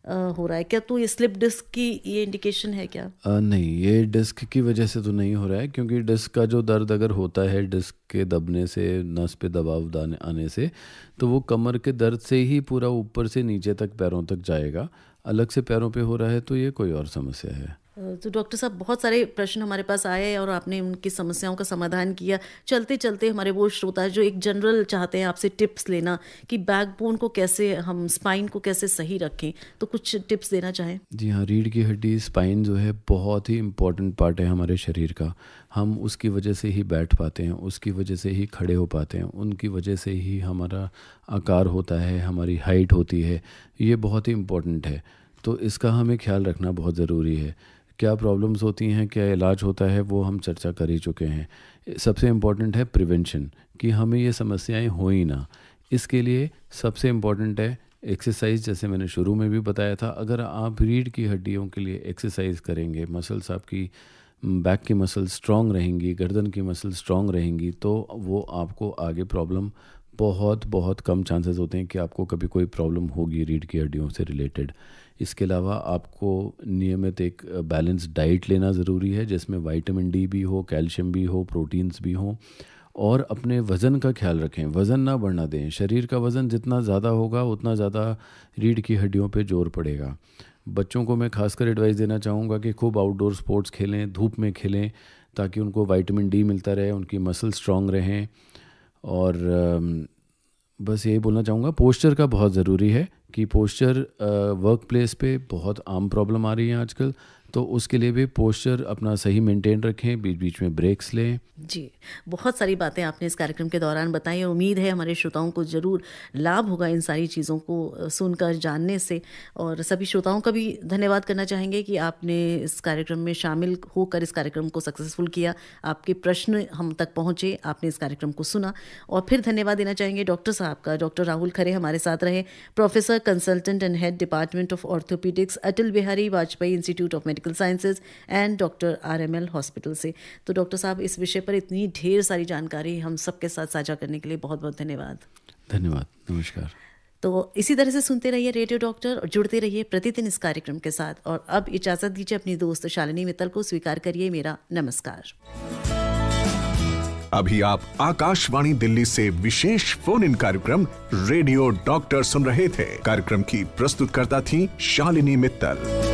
हो रहा है। क्या तो ये स्लिप डिस्क की ये इंडिकेशन है क्या? नहीं, ये डिस्क की वजह से तो नहीं हो रहा है, क्योंकि डिस्क का जो दर्द अगर होता है डिस्क के दबने से, नस पे दबाव आने से, तो वो कमर के दर्द से ही पूरा ऊपर से नीचे तक पैरों तक जाएगा। अलग से पैरों पे हो रहा है तो ये कोई और समस्या है। तो डॉक्टर साहब, बहुत सारे प्रश्न हमारे पास आए और आपने उनकी समस्याओं का समाधान किया। चलते चलते हमारे वो श्रोता जो एक जनरल चाहते हैं आपसे टिप्स लेना कि बैकबोन को कैसे, हम स्पाइन को कैसे सही रखें, तो कुछ टिप्स देना चाहें? जी हाँ, रीढ़ की हड्डी, स्पाइन जो है बहुत ही इम्पोर्टेंट पार्ट है हमारे शरीर का। हम उसकी वजह से ही बैठ पाते हैं, उसकी वजह से ही खड़े हो पाते हैं, उनकी वजह से ही हमारा आकार होता है, हमारी हाइट होती है। ये बहुत ही इम्पोर्टेंट है, तो इसका हमें ख्याल रखना बहुत ज़रूरी है। क्या प्रॉब्लम्स होती हैं, क्या इलाज होता है, वो हम चर्चा कर ही चुके हैं। सबसे इम्पॉर्टेंट है प्रिवेंशन, कि हमें ये समस्याएं हो ही ना। इसके लिए सबसे इम्पॉर्टेंट है एक्सरसाइज। जैसे मैंने शुरू में भी बताया था, अगर आप रीढ़ की हड्डियों के लिए एक्सरसाइज करेंगे, मसल्स आपकी बैक की मसल स्ट्रॉन्ग रहेंगी, गर्दन की मसल स्ट्रॉन्ग रहेंगी, तो वो आपको आगे प्रॉब्लम बहुत कम चांसेस होते हैं कि आपको कभी कोई प्रॉब्लम होगी रीढ़ की हड्डियों से रिलेटेड। इसके अलावा आपको नियमित एक बैलेंस डाइट लेना ज़रूरी है, जिसमें विटामिन डी भी हो, कैल्शियम भी हो, प्रोटीन्स भी हो, और अपने वज़न का ख्याल रखें। वज़न ना बढ़ना दें। शरीर का वज़न जितना ज़्यादा होगा उतना ज़्यादा रीढ़ की हड्डियों पे जोर पड़ेगा। बच्चों को मैं खासकर एडवाइस देना चाहूँगा कि खूब आउटडोर स्पोर्ट्स खेलें, धूप में खेलें, ताकि उनको विटामिन डी मिलता रहे, उनकी मसल स्ट्रॉन्ग रहें। और बस यही बोलना चाहूँगा, पोस्चर का बहुत ज़रूरी है कि पोस्चर वर्क प्लेस पे बहुत आम प्रॉब्लम आ रही है आजकल, तो उसके लिए भी पोस्चर अपना सही मेंटेन रखें, बीच बीच में ब्रेक्स लें। जी, बहुत सारी बातें आपने इस कार्यक्रम के दौरान बताई और उम्मीद है हमारे श्रोताओं को ज़रूर लाभ होगा इन सारी चीज़ों को सुनकर, जानने से। और सभी श्रोताओं का भी धन्यवाद करना चाहेंगे कि आपने इस कार्यक्रम में शामिल होकर इस कार्यक्रम को सक्सेसफुल किया। आपके प्रश्न हम तक पहुँचे, आपने इस कार्यक्रम को सुना। और फिर धन्यवाद देना चाहेंगे डॉक्टर साहब का। डॉक्टर राहुल खरे हमारे साथ रहे, professor, consultant and head department of orthopaedics, Atal Bihari Vajpayee institute of medical sciences and doctor RML hospital से। तो डॉक्टर साहब, इस विषय पर इतनी ढेर सारी जानकारी हम सबके साथ साझा करने के लिए बहुत बहुत धन्यवाद। धन्यवाद, नमस्कार। तो इसी तरह से सुनते रहिए रेडियो डॉक्टर और जुड़ते रहिए प्रतिदिन इस कार्यक्रम के साथ। और अब इजाज़त दीजिए अपनी दोस्त शालिनी मित्तल को। स्वीकार करिए मेरा नमस्कार। अभी आप आकाशवाणी दिल्ली से विशेष फोन इन कार्यक्रम रेडियो डॉक्टर सुन रहे थे। कार्यक्रम की प्रस्तुतकर्ता थी शालिनी मित्तल।